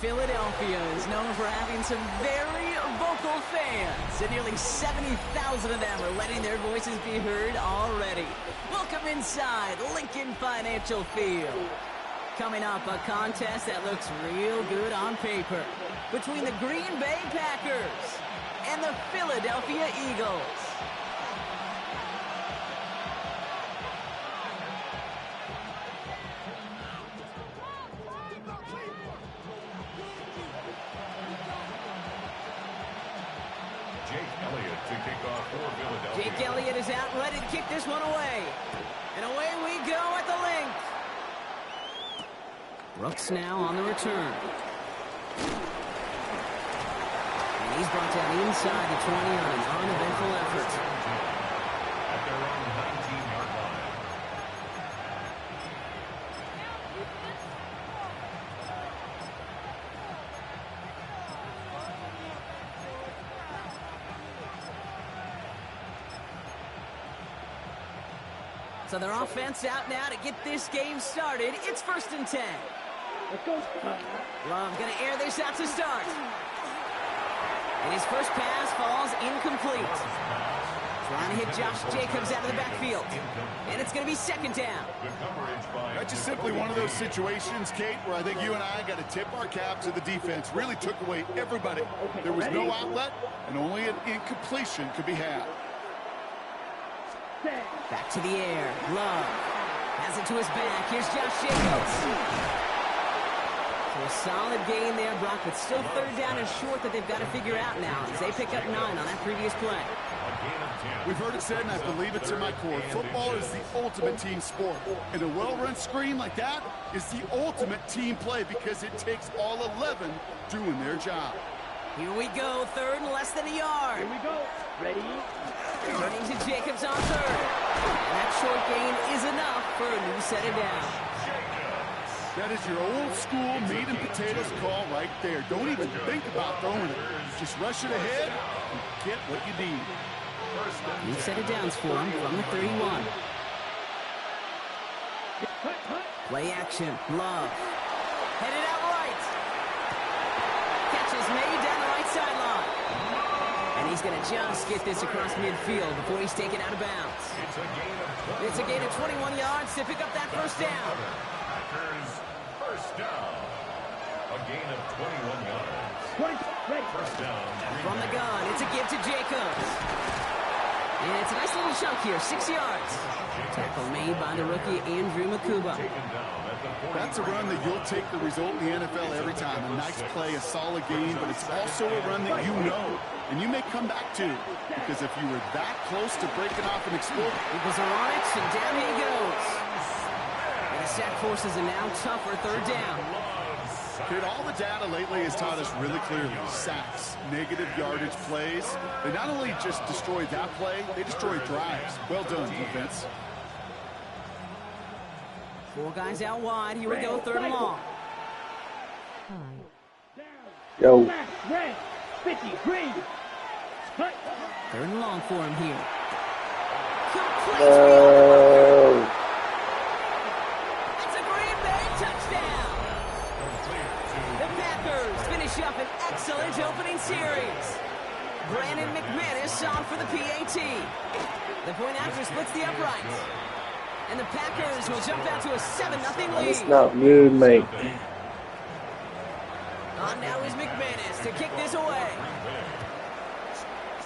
Philadelphia is known for having some very vocal fans, and nearly 70,000 of them are letting their voices be heard already. Welcome inside Lincoln Financial Field. Coming up, a contest that looks real good on paper between the Green Bay Packers and the Philadelphia Eagles. Jake Elliott is out, ready to kick this one away. And away we go at the link. Brooks now on the return. And he's brought down inside the 20 on an uneventful effort. At their own 19-yard line. So their offense out now to get this game started. It's 1st and 10. Love going to air this out to start. And his first pass falls incomplete. Trying to hit Josh Jacobs out of the backfield. And it's going to be 2nd down. That's just simply one of those situations, Kate, where I think you and I got to tip our cap to the defense. Really took away everybody. There was no outlet, and only an incompletion could be had. Back to the air. Love has it to his back. Here's Josh Jacobs. So a solid gain there, Brock, but still 3rd down and short that they've got to figure out now as they pick up 9 on that previous play. We've heard it said, and I believe it to my core, football is the ultimate team sport. And a well-run screen like that is the ultimate team play because it takes all 11 doing their job. Here we go, 3rd and less than a yard. Here we go. Ready? Turning to Jacobs on 3rd. And that short gain is enough for a new set of downs. That is your old school meat and potatoes call right there. Don't even think about throwing it. Just rush it ahead and get what you need. New set of downs for him from the 31. Play action. Love. Headed out right. Catch is made down the right sideline. And he's going to just get this across midfield before he's taken out of bounds. It's a gain of 21 yards to pick up that 1st down. Packers, 1st down. A gain of 21 yards. 1st down. From the gun, it's a give to Jacobs. And it's a nice little chunk here, 6 yards. Tackle made by the rookie Andrew Makuba. That's a run that you'll take the result in the NFL every time. A nice play, a solid game, but it's also a run that you know, and you may come back to, because if you were that close to breaking off and exploding. Eagles are on it, and down he goes. And the sack forces a now tougher 3rd down. Kid, all the data lately has taught us really clearly, sacks, negative yardage plays. They not only just destroy that play, they destroy drives. Well done, defense. 4 guys out wide. Here we go, 3rd and long. Yo. Red, 50, green. 3rd and long for him here. Complete. It's a Green Bay touchdown. The Packers finish up an excellent opening series. Brandon McManus on for the PAT. The point after splits the uprights. And the Packers will jump out to a 7-0 lead. It's not good, mate. On now is McManus to kick this away.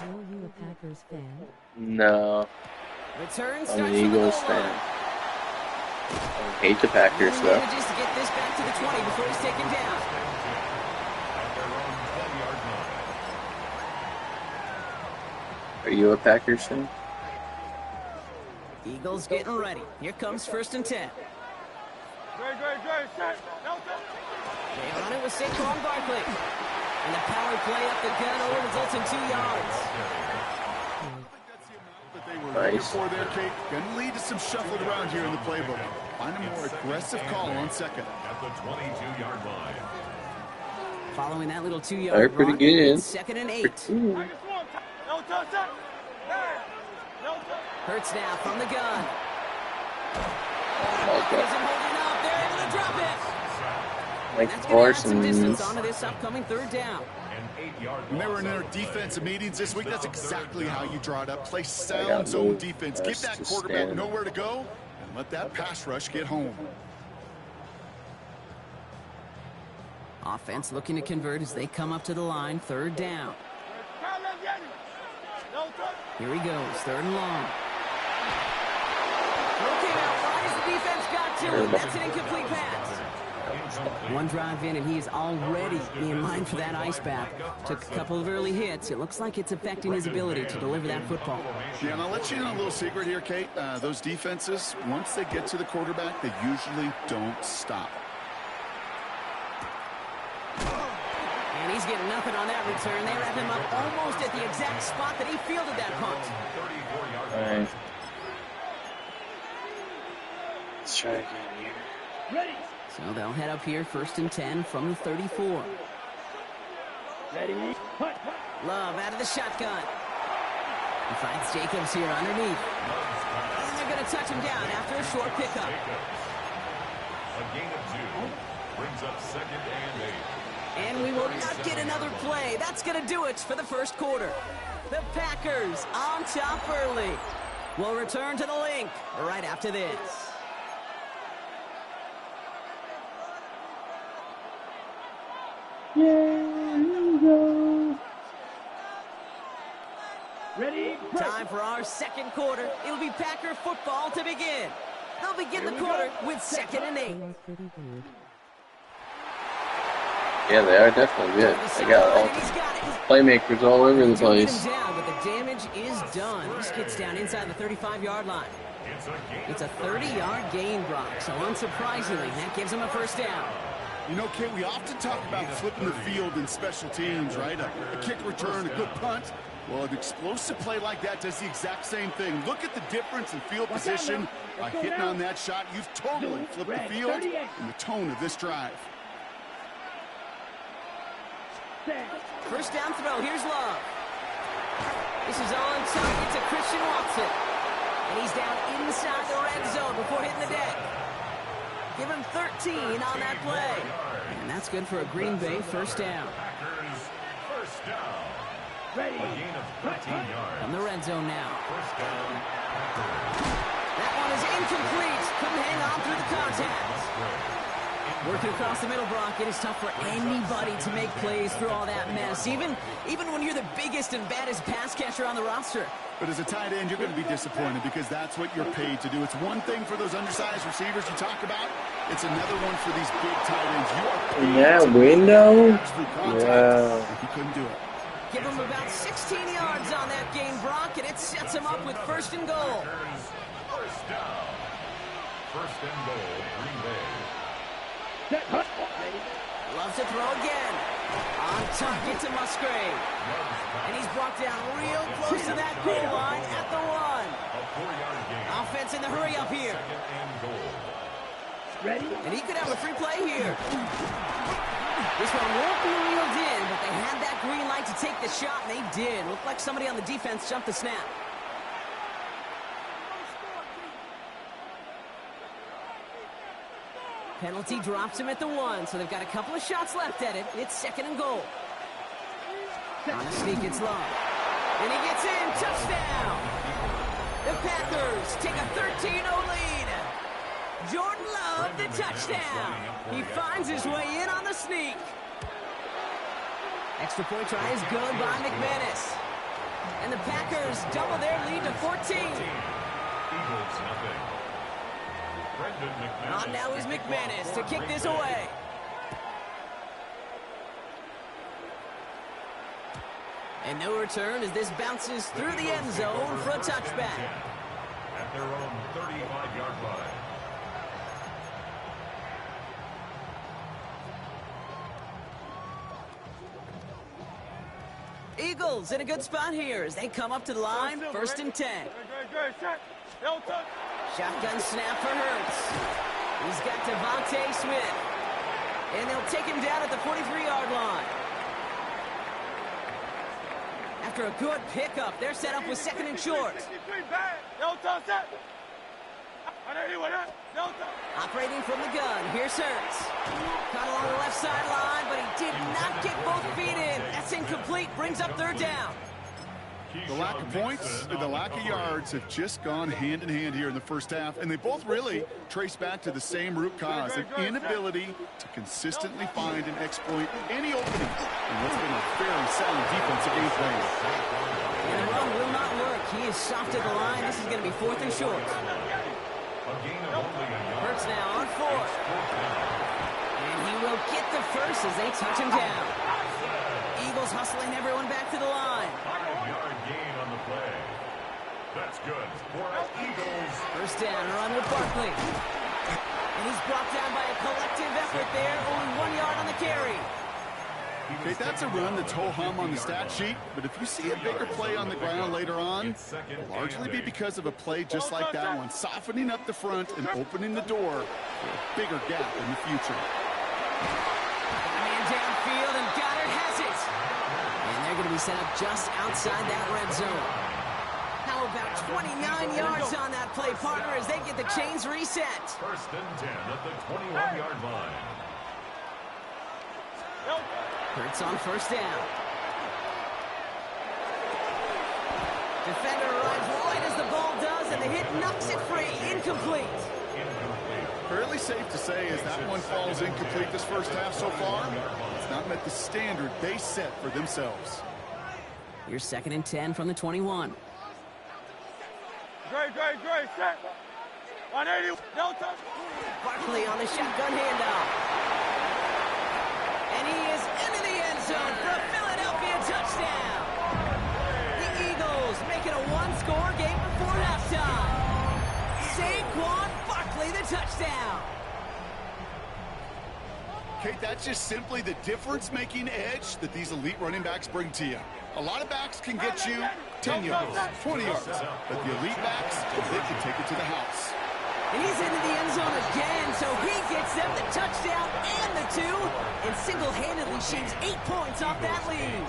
Are you a Packers fan? No, Return I'm starts an from the Eagles goal fan. line. I hate the Packers, He though. manages to get this back to the 20 before he's taken down. Are you a Packers fan? Eagles getting ready. Here comes 1st and 10. They run it with Saquon Barkley. And the power play up the gun over results in 2 yards. Nice. For their Kate, going to lead to some shuffled around here in the playbook. Find a more aggressive call on 2nd. At the 22-yard line. Following that little 2-yard They're pretty run, good. it's 2nd and 8. Hurts now from the gun. Okay. Isn't holding up. They're able to drop it. Like That's going to add some Parsons. distance onto this upcoming third down. When they were in their defensive meetings this week, that's exactly how you draw it up. Play sound zone defense. Give that quarterback nowhere to go and let that pass rush get home. Offense looking to convert as they come up to the line. Third down. Here he goes. Third and long. Okay, now wide as the defense got to him. That's an incomplete pass. One drive in, and he is already in line for that ice bath. Took a couple of early hits. It looks like it's affecting his ability to deliver that football. Yeah, and I'll let you in a little secret here, Kate. Those defenses, once they get to the quarterback, they usually don't stop. And he's getting nothing on that return. They wrap him up almost at the exact spot that he fielded that punt. All right. Let's try again here. Ready. So they'll head up here, 1st and 10 from the 34. Ready. Punt. Love out of the shotgun. He finds Jacobs here underneath. And they're going to touch him down after a short pickup. A gain of 2 brings up 2nd and 8. And we will not get another play. That's going to do it for the first quarter. The Packers on top early. We'll return to the link right after this. Ready. Time for our second quarter. It'll be Packer football to begin. They'll begin the quarter with 2nd and 8. Yeah, they are definitely good. They got all playmakers all over the place. Down, but the damage is done. This gets down inside the 35-yard line. It's a 30-yard gain, Brock. So unsurprisingly, that gives him a first down. You know, Kate, we often talk about flipping the field in special teams, right? A kick return, a good punt. Well, an explosive play like that does the exact same thing. Look at the difference in field position. By hitting on that shot, you've totally flipped the field and the tone of this drive. First down throw. Here's Love. This is on target to Christian Watson. And he's down inside the red zone before hitting the deck. Give him 13 on that play. And that's good for a Green Bay first down. Packers first down. Ready. A gain of 13 yards. From the red zone now. First down. That one is incomplete. Couldn't hang on through the contact. Working across the middle, Brock, it is tough for anybody to make plays through all that mess, even when you're the biggest and baddest pass catcher on the roster. But as a tight end, you're going to be disappointed because that's what you're paid to do. It's one thing for those undersized receivers you talk about. It's another one for these big tight ends. You are paid In that to window? wow. He couldn't do it. Give him about 16 yards on that gain, Brock, and it sets him up with 1st and goal. First down. 1st and goal, Green Bay. Loves to throw again. On target to Musgrave. And he's brought down real close to that goal line at the 1. A 4-yard gain. Offense in the hurry up here. 2nd and goal. Ready. And he could have a free play here. This one won't be reeled in, but they had that green light to take the shot, and they did. Looked like somebody on the defense jumped the snap. Penalty drops him at the 1, so they've got a couple of shots left at it. It's 2nd and goal. On a sneak, it's Love. And he gets in. Touchdown! The Packers take a 13-0 lead. Jordan Love, the touchdown. He finds his way in on the sneak. Extra point try is good by McManus. And the Packers double their lead to 14. Eagles nothing. On now is McManus to kick this away. And no return as this bounces through the end zone for a touchback. At their own 35-yard line. Eagles in a good spot here as they come up to the line, 1st and 10. Shotgun snap for Hurts. He's got Devontae Smith. And they'll take him down at the 43-yard line. After a good pickup, they're set up with 2nd and short. Operating from the gun, here's Hurts. Caught along the left sideline, but he did not get both feet in. That's incomplete, brings up third down. The lack of points and the lack of yards have just gone hand in hand here in the first half, and they both really trace back to the same root cause, an inability to consistently find and exploit any opening in what's been a very sound defensive game plan. And the run will not work. He is soft at the line. This is going to be 4th and short. Hurts now on 4th. And he will get the first as they touch him down. Eagles hustling everyone back to the line. 5-yard gain on the play. That's good for Eagles. First down, run with Barkley. And he's brought down by a collective effort there. Only 1 yard on the carry. Okay, that's a run that's ho-hum on the stat sheet, but if you see a bigger play on the ground later on, it'll largely be because of a play just like that one, softening up the front and opening the door for a bigger gap in the future. Man downfield, and Goddard has it. And they're going to be set up just outside that red zone. Now about 29 yards on that play, partner, as they get the chains reset. 1st and 10 at the 21-yard line. Hurts on first down. Defender arrives right as the ball does, and the hit knocks it free. Incomplete. Fairly safe to say as that one falls incomplete this first half so far, it's not met the standard they set for themselves. Here's 2nd and 10 from the 21. Great, set. 180, Delta. Barkley on the shotgun handoff. And he is into the end zone for a Philadelphia touchdown. The Eagles make it a one-score game before halftime. Saquon Barkley, the touchdown. Kate, that's just simply the difference-making edge that these elite running backs bring to you. A lot of backs can get you 10 yards, 20 yards, but the elite backs, they can take it to the house. And he's into the end zone again, so he gets them the touchdown and the 2, and single-handedly shaves 8 points off that lead.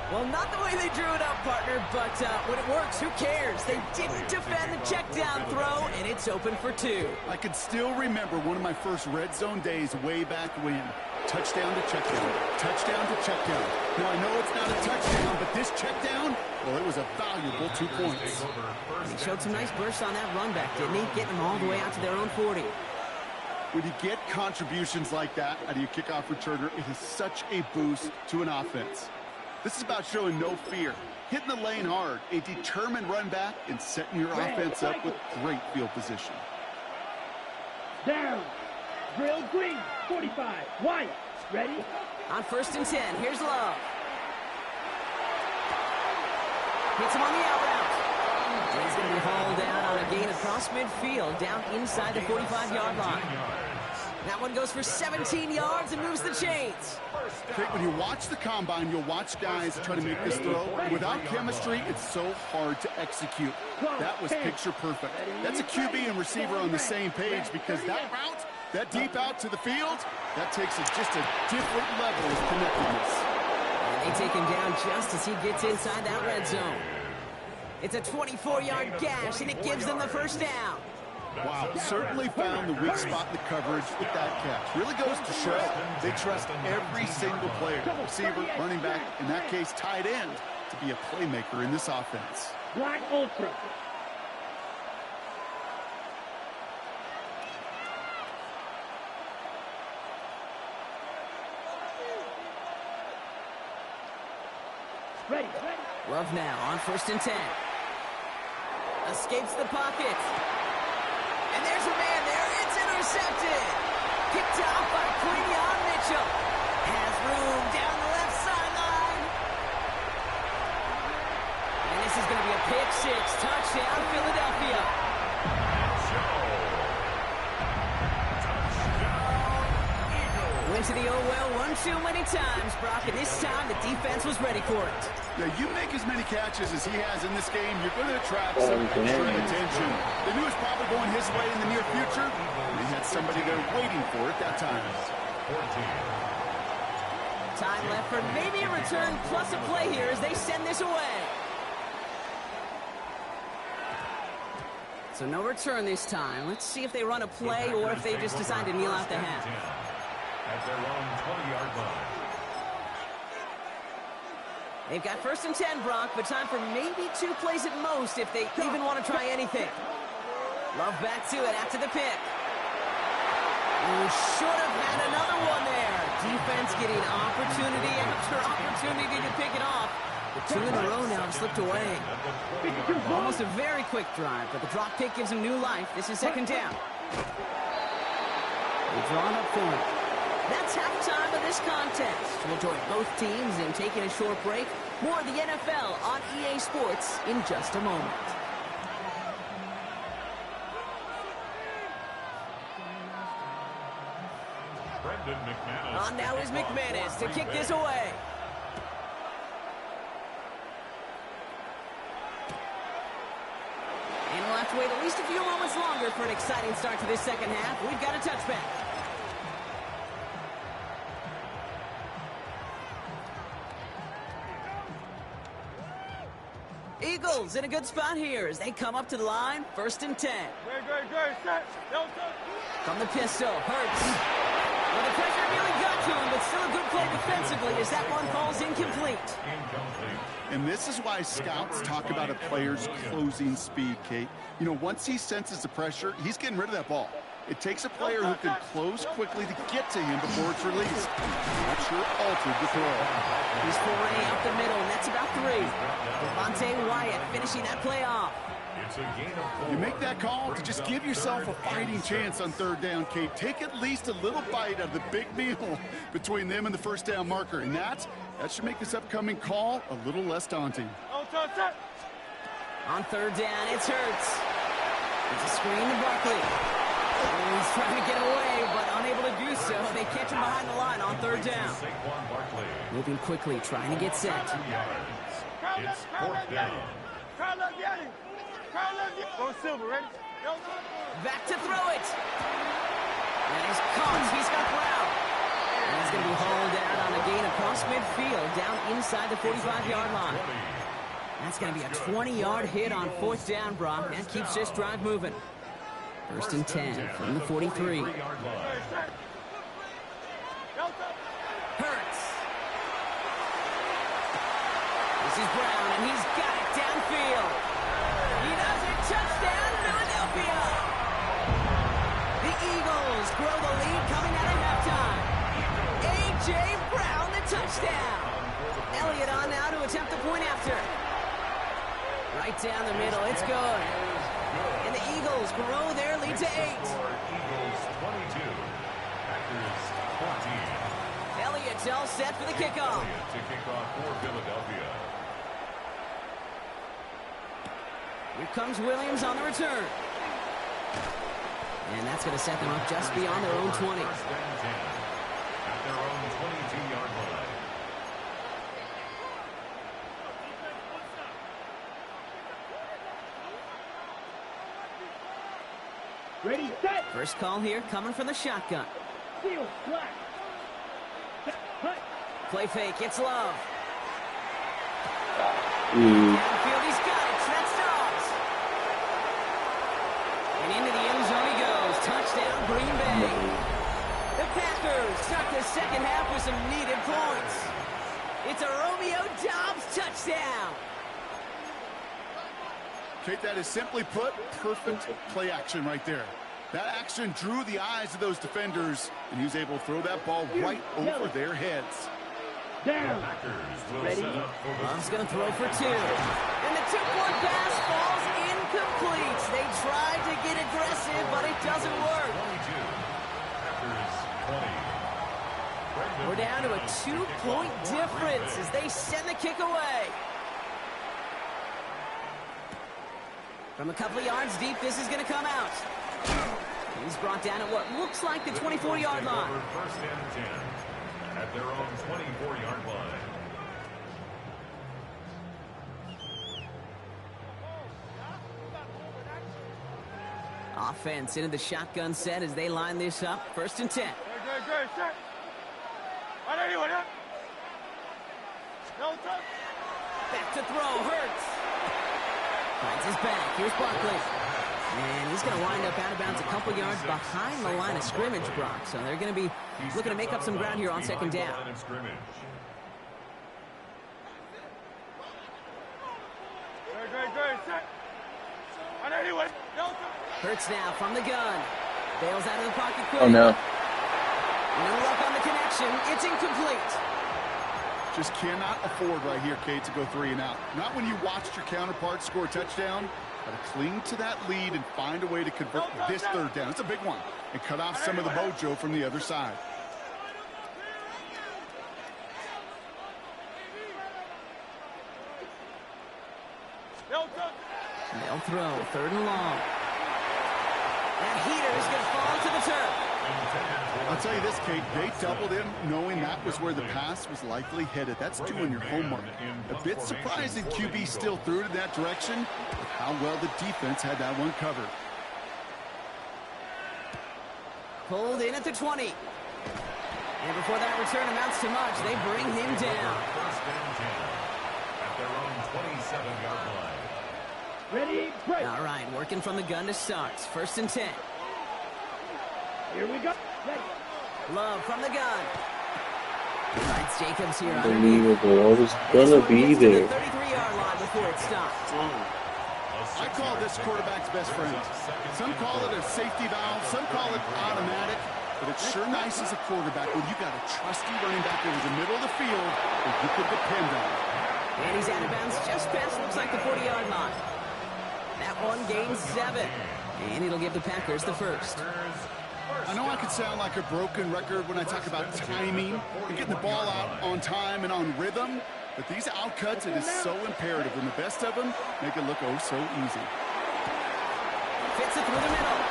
Well, not the way they drew it up, partner, but when it works, who cares? They didn't defend the check down throw, and it's open for 2. I can still remember one of my first red zone days way back when. Touchdown to check down, touchdown to check down. Now, I know it's not a touchdown, but this check down, well, it was a valuable 2 points. And he showed some nice bursts on that run back, didn't he? Getting them all the way out to their own 40. When you get contributions like that out of your kickoff returner, it is such a boost to an offense. This is about showing no fear, hitting the lane hard, a determined run back, and setting your offense up with great field position. Down. Drill green. 45. White. Ready? On 1st and 10, here's Love. Hits him on the out route. And he's going to be hauled down on a gain across midfield, down inside the 45-yard line. That one goes for 17 yards and moves the chains. When you watch the combine, you'll watch guys try to make this throw. Without chemistry, it's so hard to execute. That was picture perfect. That's a QB and receiver on the same page because that route, that deep out to the field, that takes just a different level of connectedness. And they take him down just as he gets inside that red zone. It's a 24-yard gash, and it gives them the first down. Wow, certainly found the weak spot in the coverage with that catch. Really goes to show they trust every single player, receiver, running back, in that case, tight end, to be a playmaker in this offense. Black Ultra. Ready. Love now on 1st and 10. Escapes the pocket. And there's a man there. It's intercepted. Picked off by Quinion Mitchell. Has room down the left sideline. And this is going to be a pick 6. Touchdown, Philadelphia. Went to the oh-well one too many times, Brock, and this time the defense was ready for it. Yeah, you make as many catches as he has in this game, you're going to attract some extra attention. They knew it was probably going his way in the near future, and he had somebody there waiting for it that time. Time left for maybe a return plus a play here as they send this away. So no return this time. Let's see if they run a play or if they just decide to kneel out the half. At their own 20-yard line. They've got 1st and 10, Brock, but time for maybe 2 plays at most if they even want to try anything. Love back to it after the pick. Ooh, should have had another one there. Defense getting opportunity after opportunity to pick it off. The 2 in a row now have slipped away. Almost a very quick drive, but the drop pick gives them new life. This is 2nd down. They've drawn up for it. That's halftime of this contest. We'll join both teams in taking a short break. More of the NFL on EA Sports in just a moment. On now is McManus to kick this away. And we'll have to wait at least a few moments longer for an exciting start to this 2nd half. We've got a touchback. Eagles in a good spot here as they come up to the line. 1st and 10. Great, set. From the pistol, Hurts. Well, the pressure nearly got to him, but still a good play defensively as that one falls incomplete. And this is why scouts talk about a player's closing speed, Kate. You know, once he senses the pressure, he's getting rid of that ball. It takes a player who can close quickly to get to him before it's released. That sure altered the throw. He's foray up the middle, and that's about 3. Devontae Wyatt finishing that play off. You make that call to just give yourself a fighting chance on 3rd down, Kate. Take at least a little bite of the big meal between them and the 1st down marker. And that should make this upcoming call a little less daunting. On 3rd down, it's Hurts. It's a screen to Barkley. He's trying to get away, but unable to do so. They catch him behind the line on 3rd down. Moving quickly, trying to get set. It's 4th down. Go Silver, ready? Back to throw it. And he's caught. He's got Brown. And he's going to be hauled out on a gain across midfield, down inside the 45-yard line. That's going to be a 20-yard hit on 4th down, Brock. That keeps this drive moving. 1st and 10 from the 43. Hurts. This is Brown, and he's got it downfield. He does it. Touchdown, Philadelphia. The Eagles grow the lead coming out of halftime. A.J. Brown, the touchdown. Elliott on now to attempt the point after. Right down the middle. It's good. And the Eagles grow their lead to 8. Eagles 22, Packers 14. Elliott's all set for the kickoff. Elliott to kick off for Philadelphia. Here comes Williams on the return. And that's going to set them up just beyond their own 20. 1st and 10 at their own 22-yard line. Ready, set. First call here coming from the shotgun. Seal, black. Hut. Play fake, it's Love. Ooh. Downfield, he's got it. That's Dobbs. And into the end zone he goes. Touchdown, Green Bay. The Packers start the 2nd half with some needed points. It's a Romeo Dobbs touchdown. Kate, that is simply put, perfect play action right there. That action drew the eyes of those defenders, and he was able to throw that ball right over their heads. Down. Packers will Ready? set up for the Love's going to throw for 2. And the 2-point pass falls incomplete. They tried to get aggressive, but it doesn't work. 22. Packers 20. We're down to a 2-point difference as they send the kick away. From a couple of yards deep, this is going to come out. He's brought down at what looks like the 24-yard line. 1st and 10 at their own 24-yard line. Offense into the shotgun set as they line this up. 1st and 10. Great, set. Back to throw, Hurts. Finds his back. Here's Barkley. And he's going to wind up out of bounds a couple yards behind the line of scrimmage, Brock. So they're going to be looking to make up some ground here on second down. Hurts now from the gun. Bails out of the pocket quick. Oh, no. No luck on the connection. It's incomplete. Just cannot afford right here, Kate, to go 3 and out. Not when you watched your counterpart score a touchdown. Got to cling to that lead and find a way to convert this third down. It's a big one. And cut off some of the mojo from the other side. They'll throw. 3rd and long. That heater is going to fall to the turf. I'll tell you this, Kate, they doubled in knowing that was where the pass was likely headed. That's doing your homework. A bit surprising QB still threw it in that direction, but how well the defense had that one covered. Pulled in at the 20. And before that return amounts to much, they bring him down. First and 10 at their own 27-yard line. Ready, break. All right, working from the gun to start. 1st and 10. Here we go. Ready. Love from the gun. Finds Jacobs here underneath. Unbelievable. I was gonna be there. The 33-yard line before it stopped. I call this quarterback's best friend. Some call it a safety valve, some call it automatic, but it's sure nice as a quarterback when you got a trusty running back over the middle of the field that you could depend on. And he's out of bounds just past, looks like, the 40-yard line. That one gains 7. And it'll give the Packers the first. I know I could sound like a broken record when I talk about timing and getting the ball out on time and on rhythm, but these outcuts, it is so imperative, and the best of them make it look oh so easy. Fits it through the middle.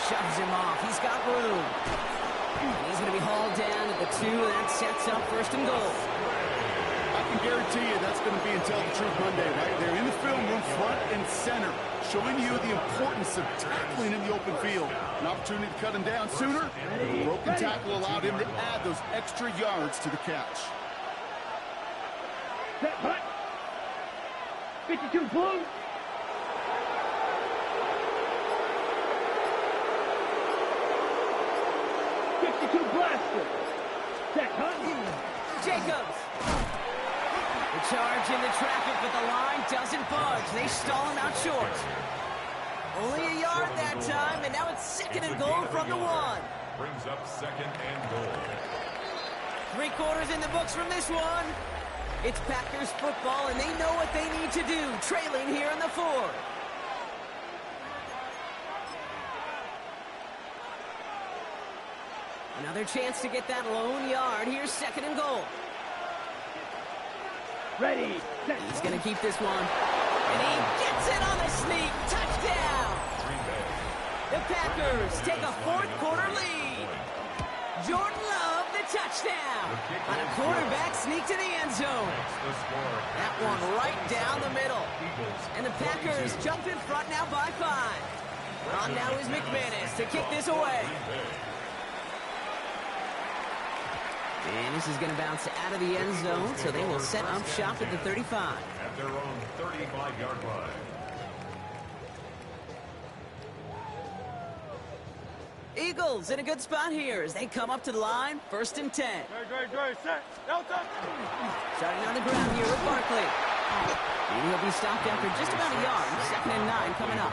Shoves him off. He's got room. And he's going to be hauled down at the 2. That sets up 1st and goal. I can guarantee you that's going to be until the Truth Monday right there in the film room, front and center, showing you the importance of tackling in the open field. An opportunity to cut him down sooner. The broken tackle allowed him to add those extra yards to the catch. Set, hut. 52 blue. Blaster. Set, hut. Jacobs. The charge into traffic, but the line doesn't budge. They stall him out short. Only a yard that time, and now it's 2nd and goal from the 1. Brings up 2nd and goal. 3 quarters in the books from this one. It's Packers football, and they know what they need to do, trailing here in the 4th. Another chance to get that lone yard. Here's 2nd and goal. Ready. Set. He's going to keep this one. And he gets it on the sneak. Touchdown. The Packers take a 4th quarter lead. Jordan Love, the touchdown. On a quarterback sneak to the end zone. That one right down the middle. And the Packers jump in front now by 5. On now is McManus to kick this away. And this is going to bounce out of the end zone, so they will set up shop at the 35. At their own 35-yard line. Eagles in a good spot here as they come up to the line. 1st and 10. Great, set. Delta. Starting on the ground here with Barkley. And he'll be stopped after just about a yard. 2nd and 9 coming up.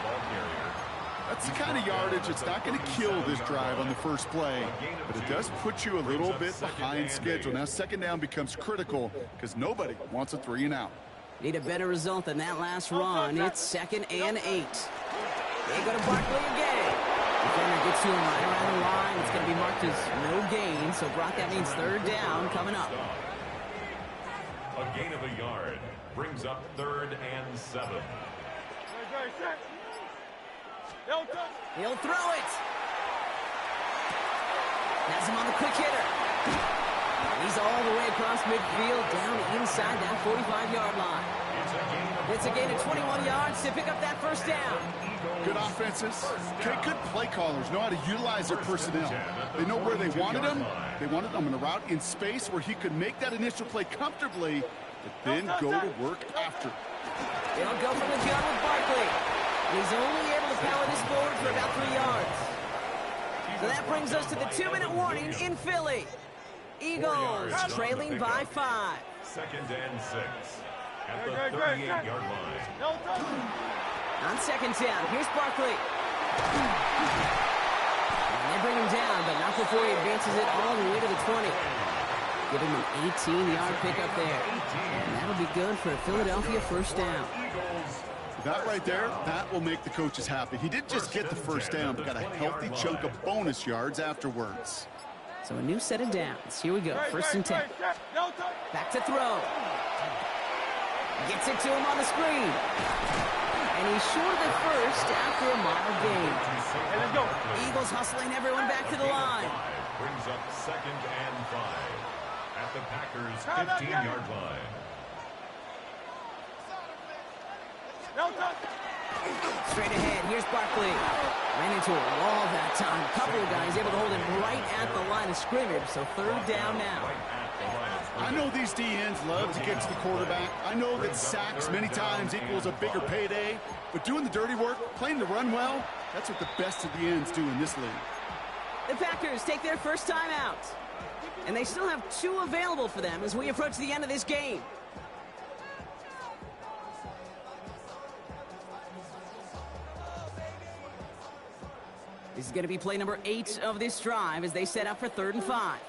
That's the kind of yardage it's not going to kill this drive on the first play, but it does put you a little bit behind schedule. Now 2nd down becomes critical because nobody wants a 3 and out. Need a better result than that last run. It's 2nd and 8. They go to Barkley again. Defender gets to him right around the line. It's going to be marked as no gain. So, Brock, that means 3rd down coming up. A gain of a yard brings up 3rd and 7. Great, set. Delta. He'll throw it. Has him on the quick hitter. He's all the way across midfield, down inside that 45-yard line. It's a gain of 21 yards to pick up that 1st down. Good offenses. Good play callers know how to utilize their personnel. They know where they wanted them. They wanted them in a route in space where he could make that initial play comfortably, but then go to work after. They'll go from the gun with Barkley. He's only able to power this forward for about 3 yards. So that brings us to the 2-minute warning in Philly. Eagles trailing by 5. 2nd and 6 at the 38-yard line. On 2nd down, here's Barkley. And they bring him down, but not before he advances it all the way to the 20. Give him an 18-yard pickup there. And that'll be good for a Philadelphia first down. That right there, that will make the coaches happy. He didn't just get the first down, but got a healthy chunk of bonus yards afterwards. So a new set of downs. Here we go, 1st and 10. Back to throw. Gets it to him on the screen. And he's short of the first after a mile gain. Let's go. Eagles hustling everyone back to the line. Brings up 2nd and 5 at the Packers' 15-yard line. Straight ahead, here's Barkley. Ran into a wall that time. A couple of guys able to hold him right at the line of scrimmage, so 3rd down now. I know these DNs love to get to the quarterback. I know that sacks many times equals a bigger payday, but doing the dirty work, playing the run well, that's what the best of the ends do in this league. The Packers take their first time out, and they still have 2 available for them as we approach the end of this game. This is going to be play number 8 of this drive as they set up for 3rd and 5.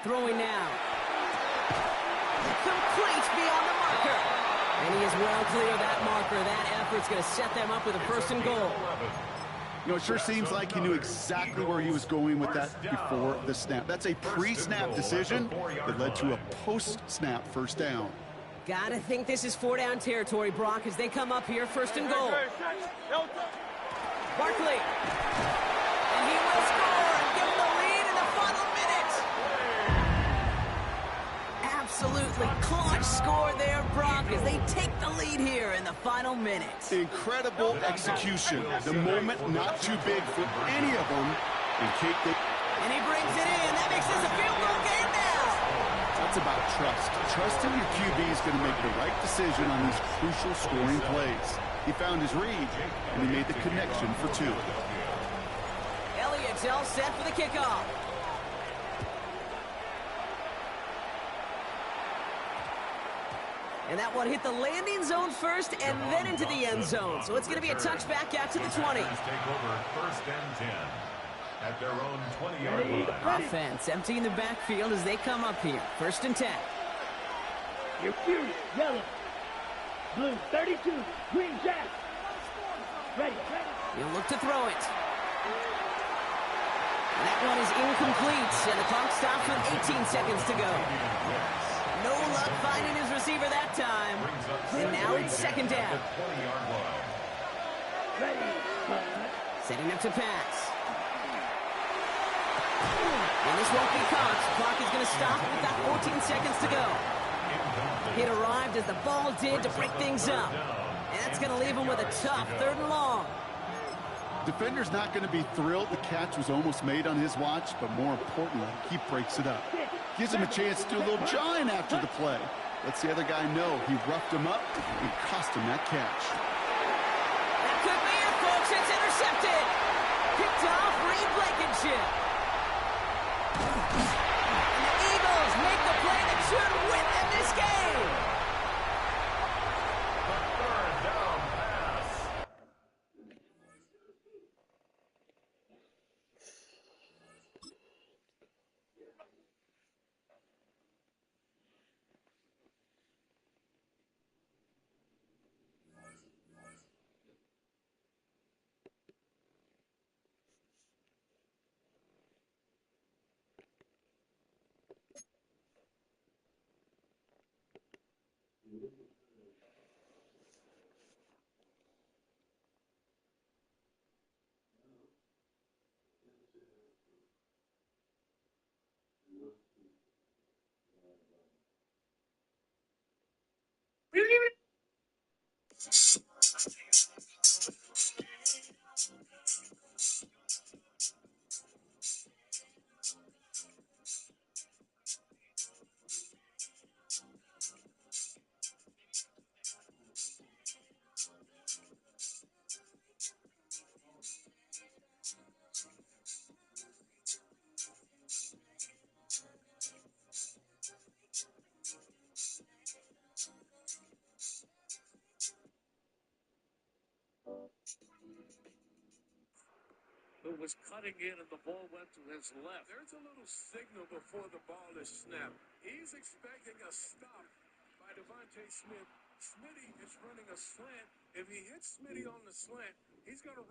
Throwing now. Complete beyond the marker. And he is well clear of that marker. That effort's going to set them up with a 1st and goal. You know, it sure seems like he knew exactly where he was going with that before the snap. That's a pre-snap decision that led to a post-snap first down. Gotta think this is 4-down territory, Brock, as they come up here, 1st and goal. Barkley. And he will score and give them the lead in the final minute. Absolutely clutch score there, Brock, as they take the lead here in the final minute. Incredible execution. The moment not too big for any of them. And he brings it in. That makes this a field goal game now. That's about trust. Trusting your QB is going to make the right decision on these crucial scoring plays. He found his read, and he made the connection for 2. Elliott's all set for the kickoff. And that one hit the landing zone first and then into the end zone. So it's going to be a touchback out to the 20. Take over 1st and 10 at their own 20-yard line. Offense emptying the backfield as they come up here. 1st and 10. You're furious. Yellow. Blue. 32. Green jack. Ready. He'll look to throw it. And that one is incomplete. And the clock stops with 18 seconds to go. No luck finding his receiver that time. And now it's 2nd down. Setting up to pass. And this won't be caught. Clock is going to stop with that 14 seconds to go. It arrived as the ball did to break things up. And that's going to leave him with a tough 3rd and long. Defender's not going to be thrilled the catch was almost made on his watch, but more importantly, he breaks it up. Gives him a chance to do a little jawing after the play. Lets the other guy know he roughed him up and cost him that catch. That could be it, folks. It's intercepted. Picked off Reed Blankenship. And the Eagles make the play that should win them this game. The 3rd down pass. who was cutting in and the ball went to his left. There's a little signal before the ball is snapped. He's expecting a stop by Devontae Smith. Smitty is running a slant. If he hits Smitty on the slant, he's going to...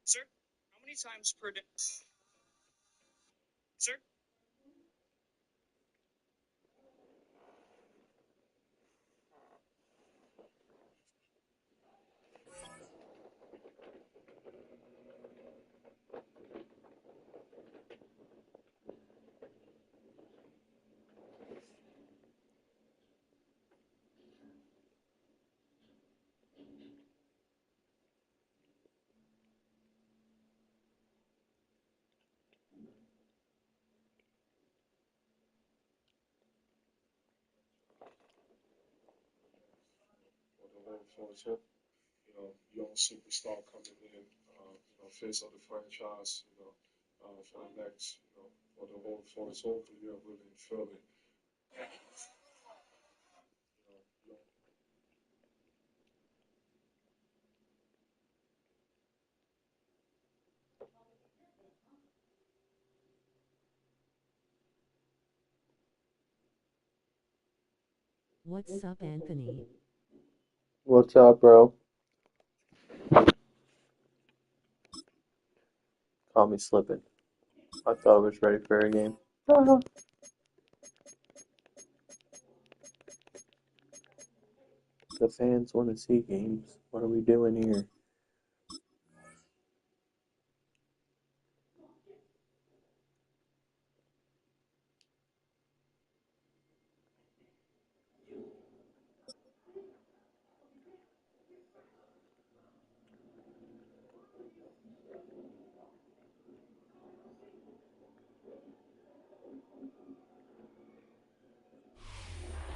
Sir, how many times per day? Sir? Fortunate, young superstar coming in, face of the franchise, for the next, for the whole for his whole career, really in Philly. What's up, Anthony? What's up, bro? Caught me slipping. I thought I was ready for a game. The fans want to see games. What are we doing here?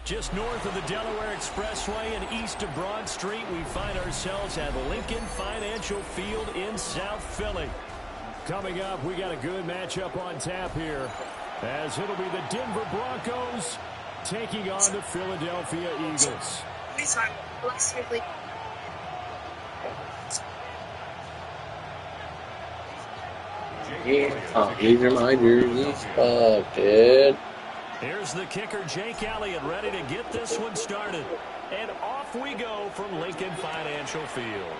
Just north of the Delaware Expressway and east of Broad Street, we find ourselves at Lincoln Financial Field in South Philly. Coming up, we got a good matchup on tap here, as it'll be the Denver Broncos taking on the Philadelphia Eagles. Yeah, these are my jerseys. Fuck, dude. Here's the kicker, Jake Elliott, ready to get this one started. And off we go from Lincoln Financial Field.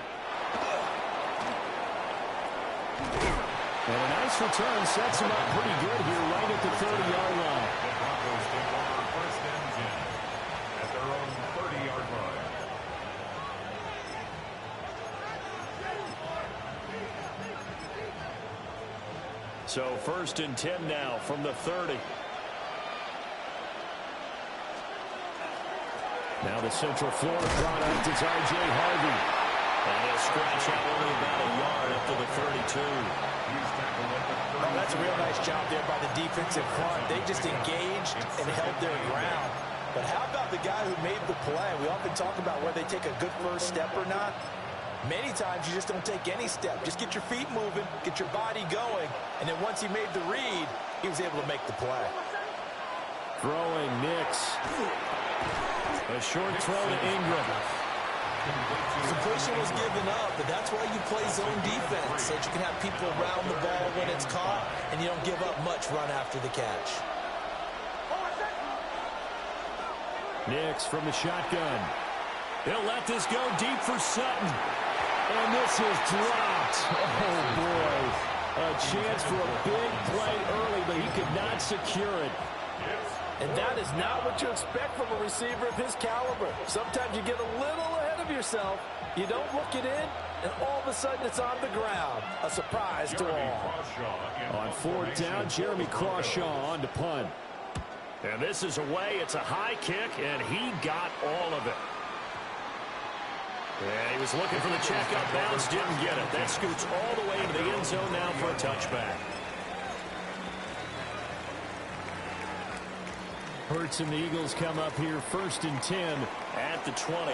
And a nice return sets him up pretty good here right at the 30-yard line. The Broncos take over first and 10 at their own 30-yard line. So first and 10 now from the 30. Now the Central Florida product is R.J. Harvey. And he'll scratch out only about a yard up to the 32. Well, that's a real nice job there by the defensive front. They just engaged and held their ground. But how about the guy who made the play? We often talk about whether they take a good first step or not. Many times you just don't take any step. Just get your feet moving, get your body going, and then once he made the read, he was able to make the play. Throwing Nix. A short throw to Ingram. Completion was given up, but that's why you play zone defense, so that you can have people around the ball when it's caught, and you don't give up much run after the catch. Nix from the shotgun. He'll let this go deep for Sutton. And this is dropped. Oh, boy. A chance for a big play early, but he could not secure it. And that is not what you expect from a receiver of his caliber. Sometimes you get a little ahead of yourself. You don't look it in, and all of a sudden it's on the ground. A surprise to all. On fourth down, Jeremy Crawshaw on to punt. And this is away. It's a high kick, and he got all of it. And he was looking for the check up bounce, didn't get it. That scoots all the way into the end zone now for a touchback. Hurts and the Eagles come up here first and 10 at the 20.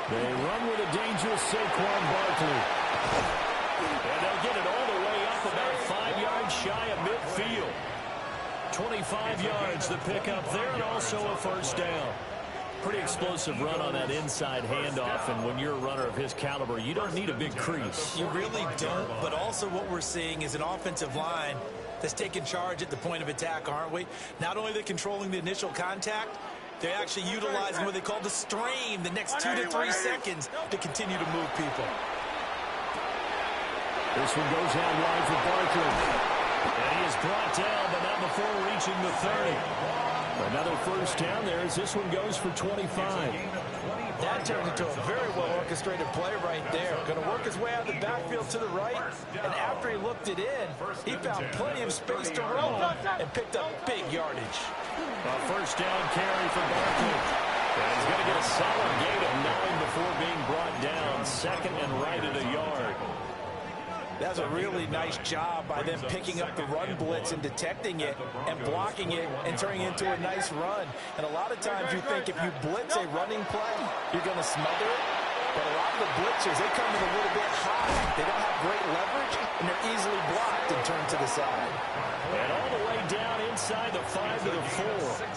They run with a dangerous Saquon Barkley. And they'll get it all the way up about 5 yards shy of midfield. 25 yards the pickup there, and also a first down. Pretty explosive run on that inside handoff, and when you're a runner of his caliber, you don't need a big crease. You really don't, but also what we're seeing is an offensive line that's taking charge at the point of attack, aren't we? Not only are they controlling the initial contact, they're actually utilizing what they call the strain the next 2 to 3 seconds to continue to move people. This one goes out wide for Barkley. And he is brought down, but not before reaching the 30. Another first down there as this one goes for 25. That turned into a very well-orchestrated play right there. Going to work his way out of the backfield to the right, and after he looked it in, he found plenty of space to roam and picked up big yardage. A first down carry for Barkley. And he's going to get a solid gain of 9 before being brought down. Second and right at a yard. That's a really nice job by them picking up the run blitz and detecting it and blocking it and turning it into a nice run. And a lot of times you think if you blitz a running play, you're going to smother it. But a lot of the blitzers, they come in a little bit high. They don't have great leverage, and they're easily blocked and turned to the side. And all the way down inside the 5 to the 4.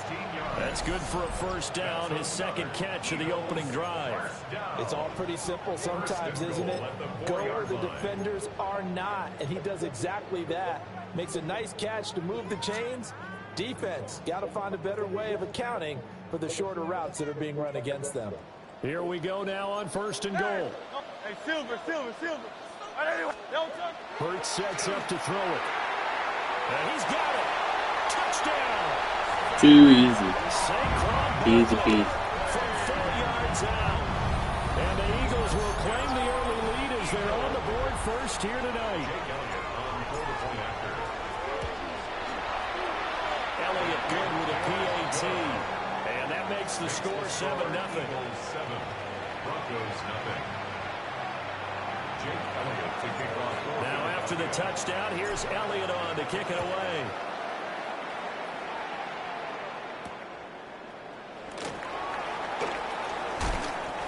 That's good for a first down, his second catch of the opening drive. It's all pretty simple sometimes, isn't it? Go where the defenders are not, and he does exactly that. Makes a nice catch to move the chains. Defense, got to find a better way of accounting for the shorter routes that are being run against them. Here we go now on first and goal. Hey, Silver. Hurts sets up to throw it. And he's got it. Touchdown. Too easy. Easy peasy. From 4 yards out. And the Eagles will claim the early lead as they're on the board first here tonight. Elliott good with a PAT. And that makes the score 7-0. Now after the touchdown, here's Elliott on to kick it away.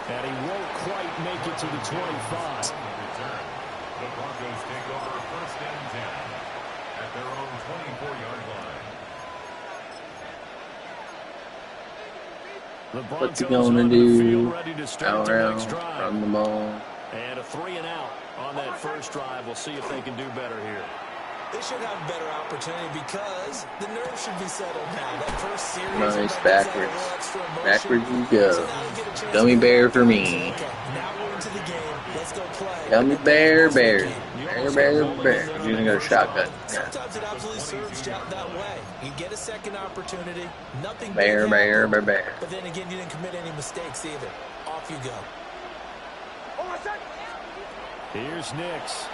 And he won't quite make it to the 25. The Broncos take over first and 10 at their own 24-yard line. The What's he Broncos going on to the do? field ready to start their next Around, drive. run the ball. And a 3 and out on that first drive. We'll see if they can do better here. They should have a better opportunity because the nerves should be settled now. That first series. Nice backwards. Backwards you go. Gummy bear for me. Now we're into the game. Let's go play. Gummy bear, bear. Bear. You're going to go shotgun. Yeah. Sometimes it absolutely serves out that way. You get a second opportunity. Nothing Bear. But then again, you didn't commit any mistakes either. Off you go. Here's Nix.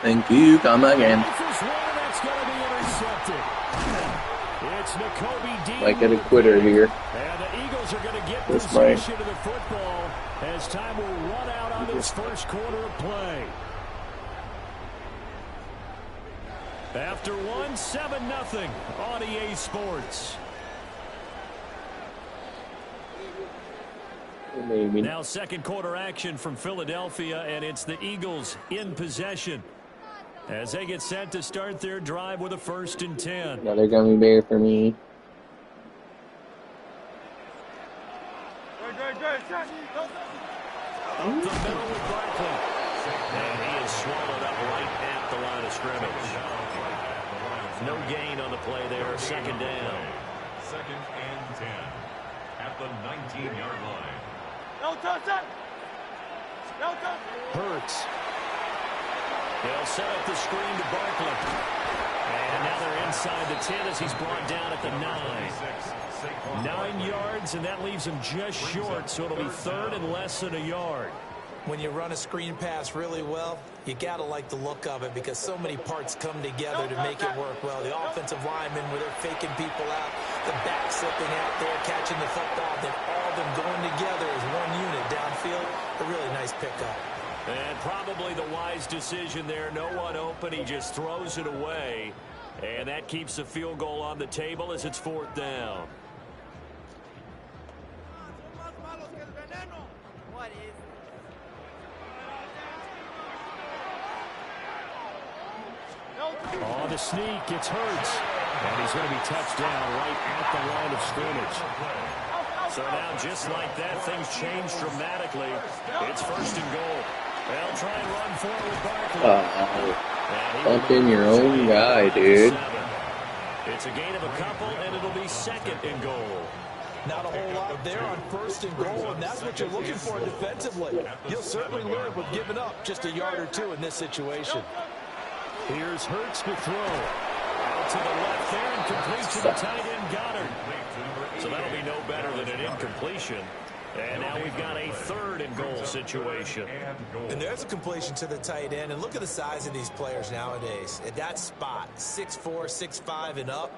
Thank you. Come again. Might get a quitter here. And the Eagles are going to get This possession of the football as time will run out on this first quarter of play. After 7-0 on EA Sports. Maybe. Now second quarter action from Philadelphia, and it's the Eagles in possession as they get set to start their drive with a first and 10. Another gummy bear for me. Up the middle with Barkley. And he is swallowed up right at the line of scrimmage. No gain on the play there. Second down. Second and 10 at the 19-yard line. Hurts. They'll set up the screen to Barkley. And now they're inside the 10 as he's brought down at the 9. 9 yards, and that leaves him just short, so it'll be third and less than a yard. When you run a screen pass really well, you got to like the look of it because so many parts come together to make it work well. The offensive linemen, where they're faking people out, the back slipping out there, catching the football, then all of them going together as one unit downfield. A really nice pickup. And probably the wise decision there. No one open. He just throws it away. And that keeps the field goal on the table as it's fourth down. On the sneak, it's Hurts. And he's going to be touched down right at the line of scrimmage. So now, just like that, things change dramatically. It's first and goal. They'll try and run forward with Barkley. Bump in your own guy, dude. It's a gain of a couple, and it'll be second and goal. Not a whole lot there on 1st and goal, and that's what you're looking for defensively. You'll certainly live with giving up just a yard or two in this situation. Here's Hurts to throw. Out to the left there and complete to the tight end Goddard. So that'll be no better than an incompletion. And now we've got a 3rd and goal situation. And there's a completion to the tight end. And look at the size of these players nowadays. At that spot, 6'4", 6'5", and up.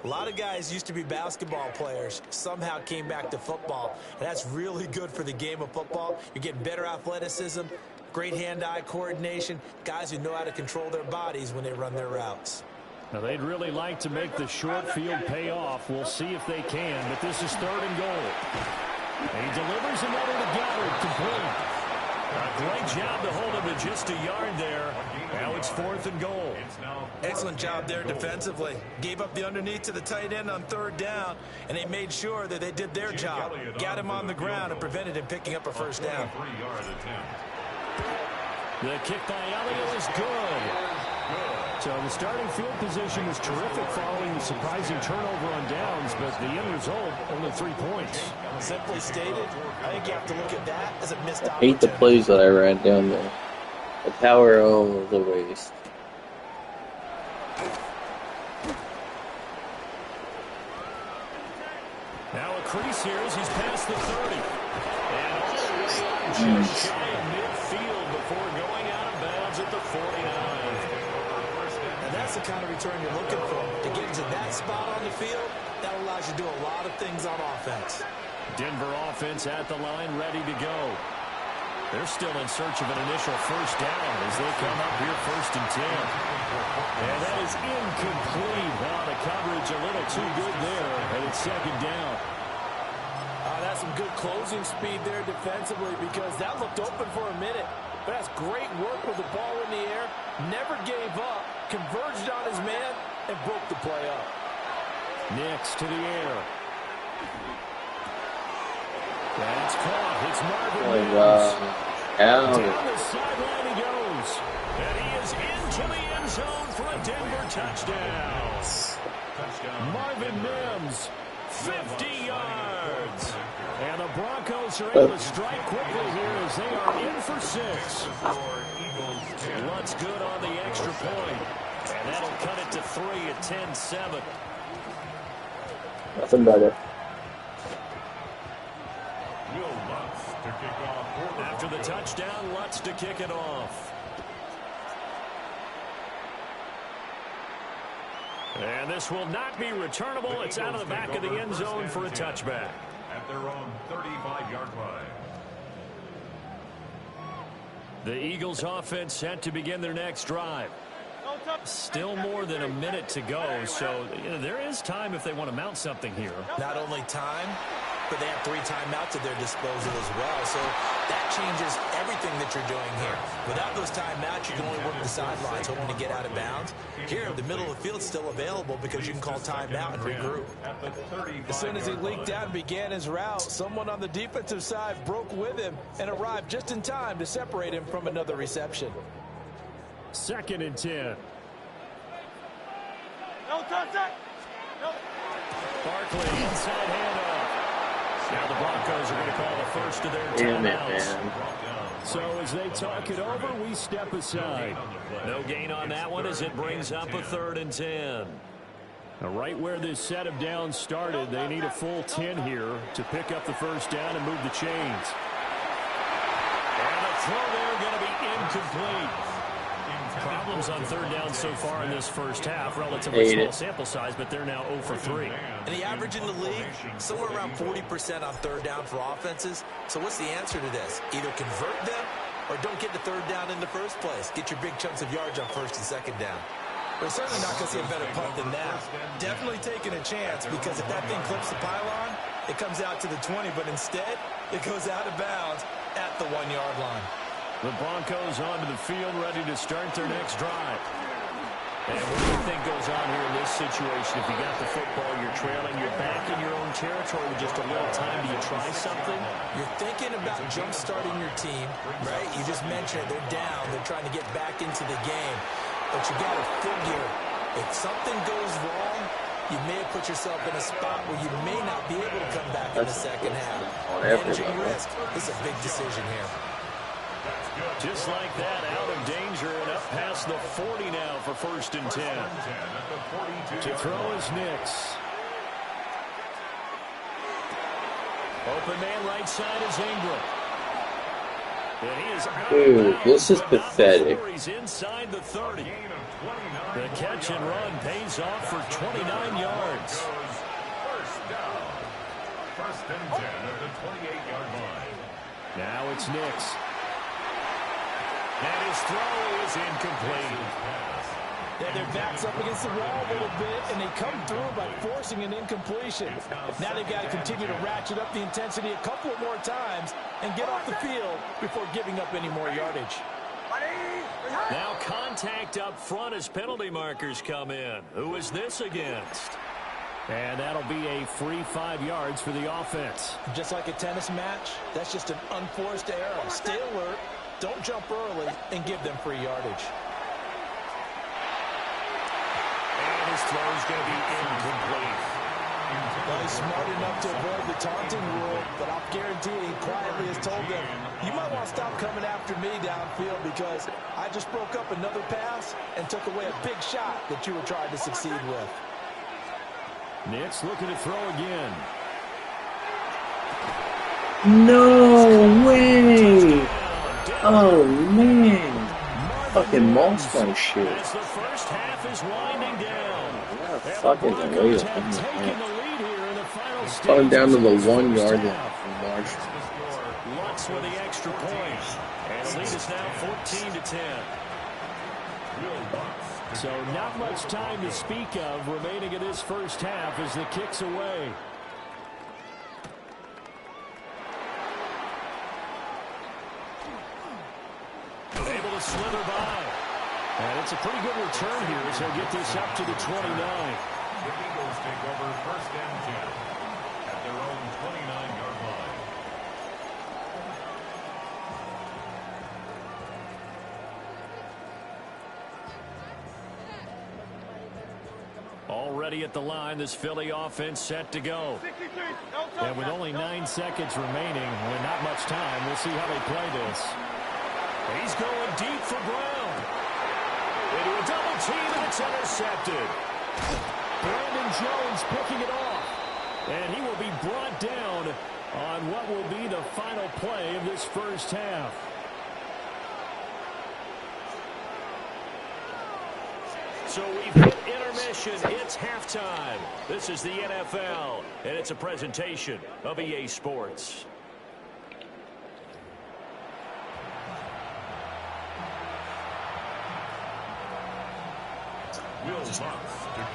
A lot of guys used to be basketball players, somehow came back to football. And that's really good for the game of football. You're getting better athleticism, great hand-eye coordination, guys who know how to control their bodies when they run their routes. Now, they'd really like to make the short field pay off. We'll see if they can, but this is 3rd and goal. And he delivers another to Goddard, complete. A great job to hold him to just a yard there. Now it's 4th and goal. Excellent job there defensively. Gave up the underneath to the tight end on 3rd down, and they made sure that they did their job. Got him on the ground and prevented him picking up a 1st down. The kick by Elliott is good. So the starting field position was terrific following the surprising turnover on downs, but the end result, only 3 points. Simply stated, I think you have to look at that as a missed I hate the plays that I ran down there. The power was a waste. Now a crease here as he's past the 30. And all the way just shy of midfield before going out of bounds at the 49. That's the kind of return you're looking for. To get into that spot on the field, that allows you to do a lot of things on offense. Denver offense at the line, ready to go. They're still in search of an initial 1st down as they come up here 1st and 10. And that is incomplete. Wow, the coverage a little too good there, and it's 2nd down. That's some good closing speed there defensively because that looked open for a minute. But that's great work with the ball in the air. Never gave up. Converged on his man and broke the play up. Next to the air. That's caught. It's Marvin Mims. Down the sideline he goes. And he is into the end zone for a Denver touchdown. Marvin Mims, 50 yards. And the Broncos are able to strike quickly here as they are in for 6. Luntz good on the extra point. And that'll cut it to 3 at 10-7. Nothing better. After the touchdown, Luntz to kick it off. And this will not be returnable. It's out of the back of the end zone for a touchback. At their own 35-yard line. The Eagles offense set to begin their next drive. Still more than a minute to go, so there is time if they want to mount something here. Not only time, but they have 3 timeouts at their disposal as well, so that changes everything that you're doing here. Without those timeouts, you can only work the sidelines, hoping to get out of bounds. Here, the middle of the field is still available because you can call timeout and regroup. As soon as he leaked out and began his route, someone on the defensive side broke with him and arrived just in time to separate him from another reception. 2nd and 10. Barkley inside handoff. Now the Broncos are going to call the first of their timeouts. So as they talk it over, we step aside. No gain on that one as it brings up a 3rd and 10. Now right where this set of downs started, they need a full 10 here to pick up the 1st down and move the chains. And the throw there going to be incomplete. Problems on 3rd down so far in this first half. Relatively small sample size, but they're now 0 for 3. And the average in the league, somewhere around 40% on 3rd down for offenses. So what's the answer to this? Either convert them or don't get the 3rd down in the first place. Get your big chunks of yards on 1st and 2nd down. We're certainly not going to see a better punt than that. Definitely taking a chance because if that thing clips the pylon, it comes out to the 20, but instead it goes out of bounds at the 1-yard line. The Broncos onto the field, ready to start their next drive. And what do you think goes on here in this situation? If you got the football, you're trailing, you're back in your own territory with just a little time. Do you try something? You're thinking about jump-starting your team, right? You just mentioned it. They're down. They're trying to get back into the game. But you got to figure, if something goes wrong, you may have put yourself in a spot where you may not be able to come back in the second half. Managing risk is a big decision here. Just like that, out of danger and up past the 40 now for 1st and 10. To throw is Nix. Open man right side is Ingram. And he is out. Dude, this is pathetic. He's inside the 30. The catch and run pays off for 29 yards. First down. 1st and 10 at the 28-yard line. Now it's Nix. And his throw is incomplete. Yeah, their back's up against the wall a little bit, and they come through by forcing an incompletion. Now they've got to continue to ratchet up the intensity a couple of more times and get off the field before giving up any more yardage. Now contact up front as penalty markers come in. Who is this against? And that'll be a free 5 yards for the offense. Just like a tennis match, that's just an unforced error. Stay alert, don't jump early, and give them free yardage. And his throw is going to be incomplete. Well, he's smart enough to avoid the taunting rule, but I'll guarantee he quietly has told them, you might want to stop coming after me downfield because I just broke up another pass and took away a big shot that you were trying to succeed with. Nix looking to throw again. No way! Oh, man. Fucking monster shit. As the first half is winding down. Fucking Broncos have taken the lead here in the final stage. Going down to the 1 yard line. Lux with the extra point. And the lead is now 14-10. So not much time to speak of remaining in this first half as the kick's away. Able to slither by. And it's a pretty good return here as he'll get this up to the 29. The Eagles take over 1st and 10 at their own 29-yard line. Already at the line, this Philly offense set to go. And with only 9 seconds remaining, with not much time, we'll see how they play this. He's going deep for Brown. Into a double team, and it's intercepted. Brandon Jones picking it off. And he will be brought down on what will be the final play of this first half. So we've hit intermission. It's halftime. This is the NFL, and it's a presentation of EA Sports.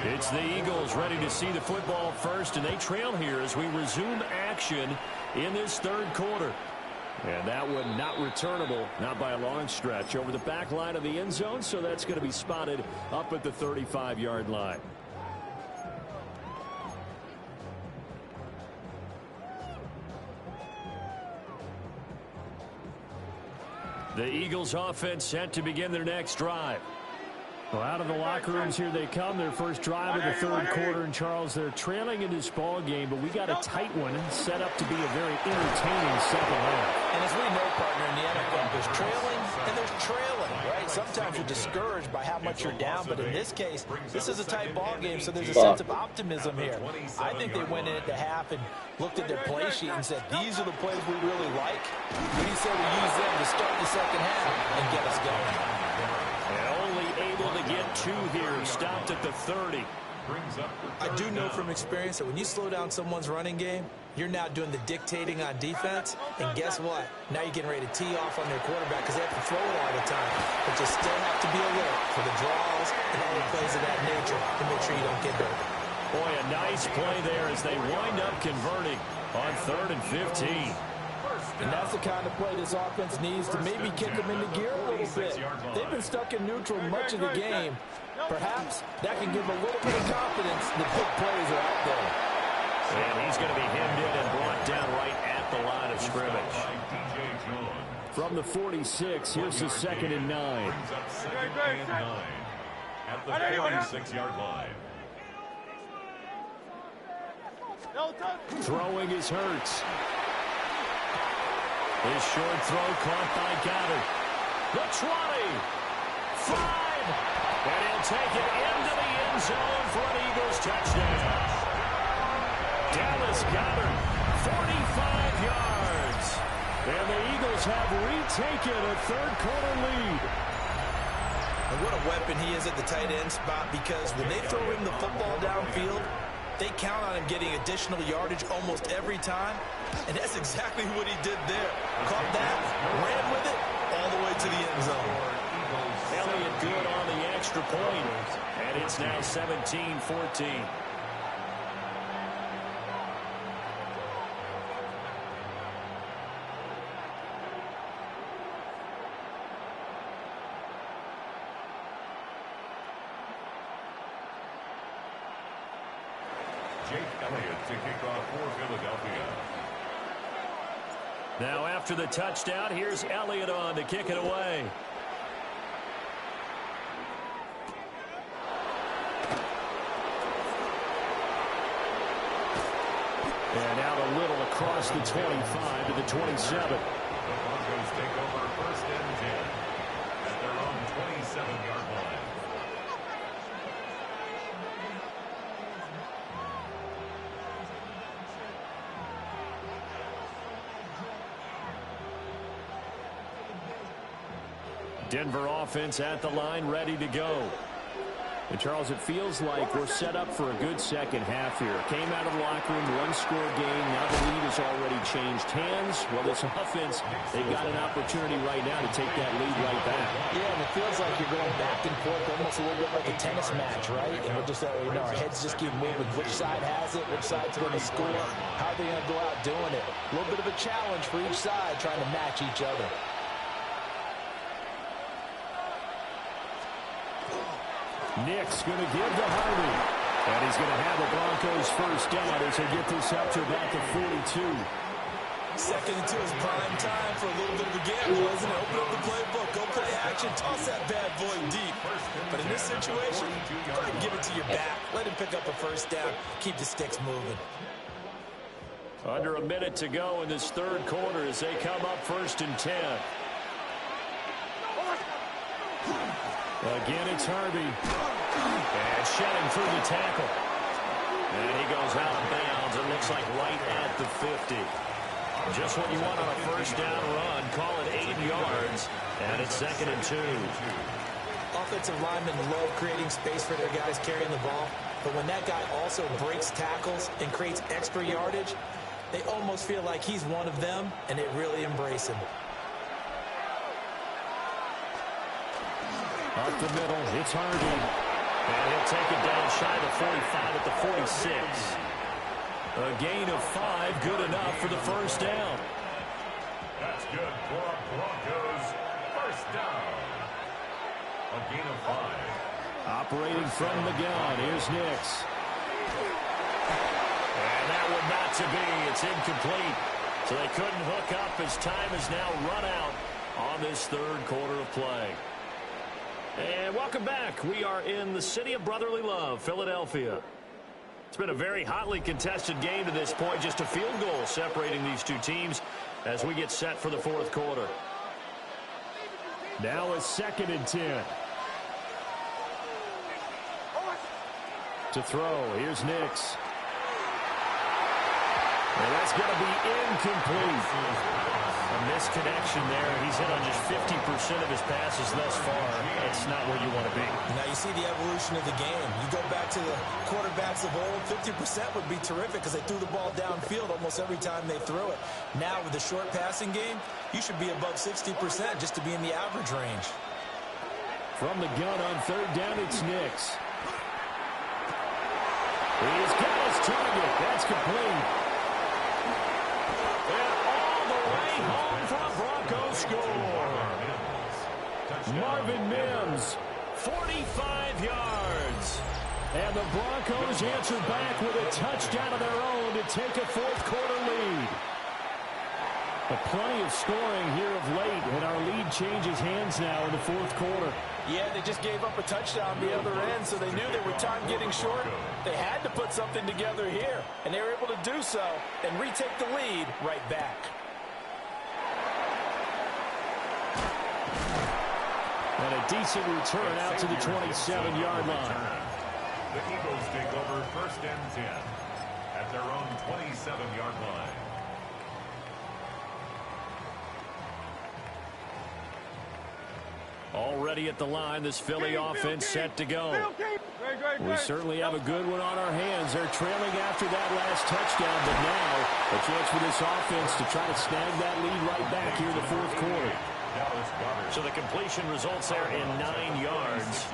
It's the Eagles ready to see the football first, and they trail here as we resume action in this third quarter. And that one not returnable, not by a long stretch, over the back line of the end zone, so that's going to be spotted up at the 35-yard line. The Eagles offense set to begin their next drive. Well, out of the locker rooms here they come. Their first drive of the third quarter. And, Charles, they're trailing in this ball game, but we got a tight one set up to be a very entertaining second half. And as we know, partner, in the NFL, there's trailing and there's trailing, right? Sometimes you're discouraged by how much you're down, but in this case, this is a tight ball game, so there's a sense of optimism here. I think they went in at the half and looked at their play sheet and said, these are the plays we really like. We say we use them to start the second half and get us going. Able to get 2 here, stopped at the 30. I do know from experience that when you slow down someone's running game, you're now doing the dictating on defense, and guess what? Now you're getting ready to tee off on their quarterback because they have to throw it all the time. But you still have to be alert for the draws and all the plays of that nature to make sure you don't get hurt. Boy, a nice play there as they wind up converting on 3rd and 15. And that's the kind of play this offense needs to maybe kick them into gear a little bit. They've been stuck in neutral much of the game. Perhaps that can give them a little bit of confidence that big plays are out there. And he's going to be hemmed in and brought down right at the line of scrimmage. From the 46, here's the 2nd and 9. At the 46-yard line. Throwing is Hurts. His short throw caught by Goddard. The 20. 5. And he'll take it into the end zone for an Eagles touchdown. Dallas Goddard, 45 yards. And the Eagles have retaken a third-quarter lead. And what a weapon he is at the tight end spot, because when they throw him the football downfield, they count on him getting additional yardage almost every time. And that's exactly what he did there. Caught that, ran with it, all the way to the end zone. Elliott good on the extra point. And it's now 17-14. Jake Elliott to kick off for Philadelphia. Now after the touchdown, here's Elliott on to kick it away. And out a little across the 25 to the 27. The Broncos take over 1st and 10 at their own 27-yard line. Denver offense at the line, ready to go. And Charles, it feels like we're set up for a good second half here. Came out of the locker room, one-score game. Now the lead has already changed hands. Well, this offense, they've got an opportunity right now to take that lead right back. Yeah, and it feels like you're going back and forth, almost a little bit like a tennis match, right? And we're just, our heads just keep moving. Which side has it? Which side's going to score? How are they going to go out doing it? A little bit of a challenge for each side, trying to match each other. Nick's going to give to Harvey. And he's going to have the Broncos first down as they get this up to about the 42. 2nd and 2 is prime time for a little bit of a gamble, isn't it? Open up the playbook, go play action, toss that bad boy deep. But in this situation, go ahead and give it to your back. Let him pick up a first down. Keep the sticks moving. Under a minute to go in this third quarter as they come up 1st and 10. Again, it's Harvey. And shedding through the tackle. And he goes out of bounds. It looks like right at the 50. Just what you want on a first down run. Call it 8 yards. And it's 2nd and 2. Offensive linemen love creating space for their guys carrying the ball. But when that guy also breaks tackles and creates extra yardage, they almost feel like he's one of them, and they really embrace him. Up the middle, it's Harvey. And he'll take it down shy of the 45 at the 46. A gain of 5, good enough for the first down. That's good for Broncos. First down. A gain of 5. Operating from the gun, here's Nix. And that one not to be. It's incomplete. So they couldn't hook up as time is now run out on this third quarter of play. And welcome back. We are in the city of brotherly love, Philadelphia. It's been a very hotly contested game to this point. Just a field goal separating these two teams as we get set for the fourth quarter. Now a 2nd and 10. To throw, here's Nix. And that's going to be incomplete. A misconnection there. He's hit on just 50% of his passes thus far. That's not where you want to be. Now you see the evolution of the game. You go back to the quarterbacks of old, 50% would be terrific because they threw the ball downfield almost every time they threw it. Now with the short passing game, you should be above 60% just to be in the average range. From the gun on 3rd down, it's Nix. He's got his target. That's complete. And all the way home for a Broncos score. Marvin Mims, 45 yards. And the Broncos answer back with a touchdown of their own to take a fourth quarter lead. But plenty of scoring here of late, and our lead changes hands now in the fourth quarter. Yeah, they just gave up a touchdown the other end, so they knew they were time getting short. They had to put something together here, and they were able to do so and retake the lead right back. And a decent return out to the 27-yard line. The Eagles take over 1st and 10 at their own 27-yard line. Already at the line, this Philly offense set to go. We certainly have a good one on our hands. They're trailing after that last touchdown, but now a chance for this offense to try to snag that lead right back here in the 4th quarter. So the completion results there in 9 yards.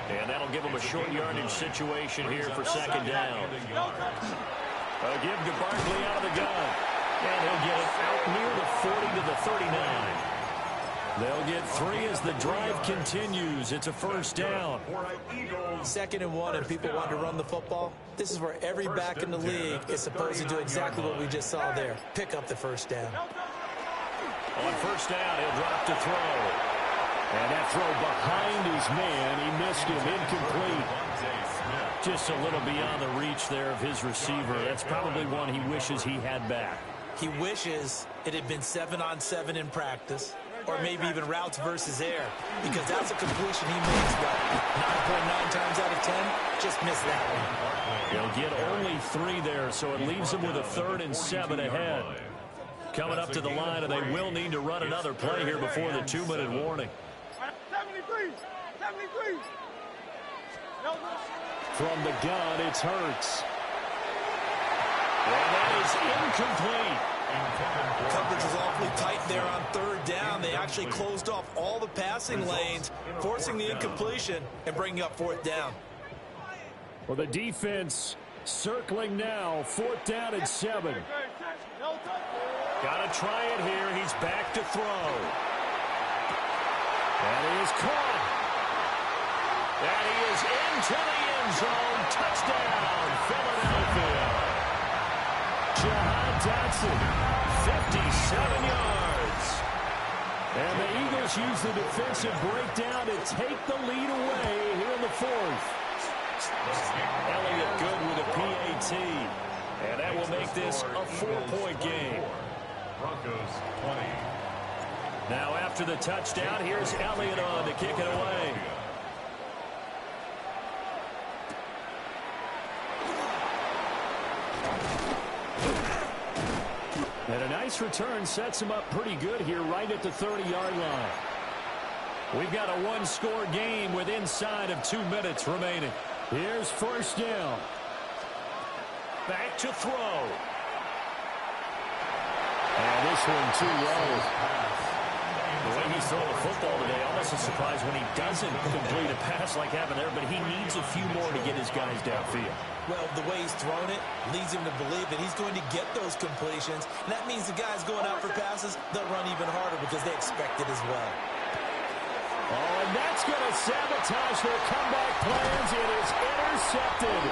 And that'll give them a short yardage situation here for 2nd down. A give to Barkley out of the gun. And he'll get it out near the 40 to the 39. They'll get 3 as the drive continues. It's a 1st down. 2nd and 1, and people want to run the football. This is where every back in the league is supposed to do exactly what we just saw there. Pick up the 1st down. On 1st down, he'll drop to throw. And that throw behind his man. He missed him. Incomplete. Just a little beyond the reach there of his receiver. That's probably one he wishes he had back. He wishes it had been 7-on-7 in practice, or maybe even routes versus air, because that's a completion he makes, what, 9.9 times out of 10? Just missed that one. He'll get only 3 there, so it leaves him with a 3rd and 7 ahead. Coming up to the line, and they will need to run another play here before the 2-minute warning. 73! From the gun, it's Hurts. And that is incomplete. Coverage is awfully tight there on 3rd down. They actually closed off all the passing lanes, forcing the incompletion and bringing up 4th down. Well, the defense circling now. 4th down and 7. Got to try it here. He's back to throw. And he is caught. And he is into the end zone. Touchdown, Philadelphia. Jahan Dotson, 57 yards. And the Eagles use the defensive breakdown to take the lead away here in the 4th. Elliott good with a PAT. And that will make this a 4-point game. Broncos 20. Now after the touchdown, here's Elliott on to kick it away. And a nice return sets him up pretty good here right at the 30-yard line. We've got a 1-score game with inside of 2 minutes remaining. Here's 1st down. Back to throw. And this one too low. The way he's throwing the football today, almost a surprise when he doesn't complete a pass like having there, but he needs a few more to get his guys downfield. Well, the way he's thrown it leads him to believe that he's going to get those completions. And that means the guys going out for passes, they'll run even harder because they expect it as well. Oh, and that's going to sabotage their comeback plans. It is intercepted.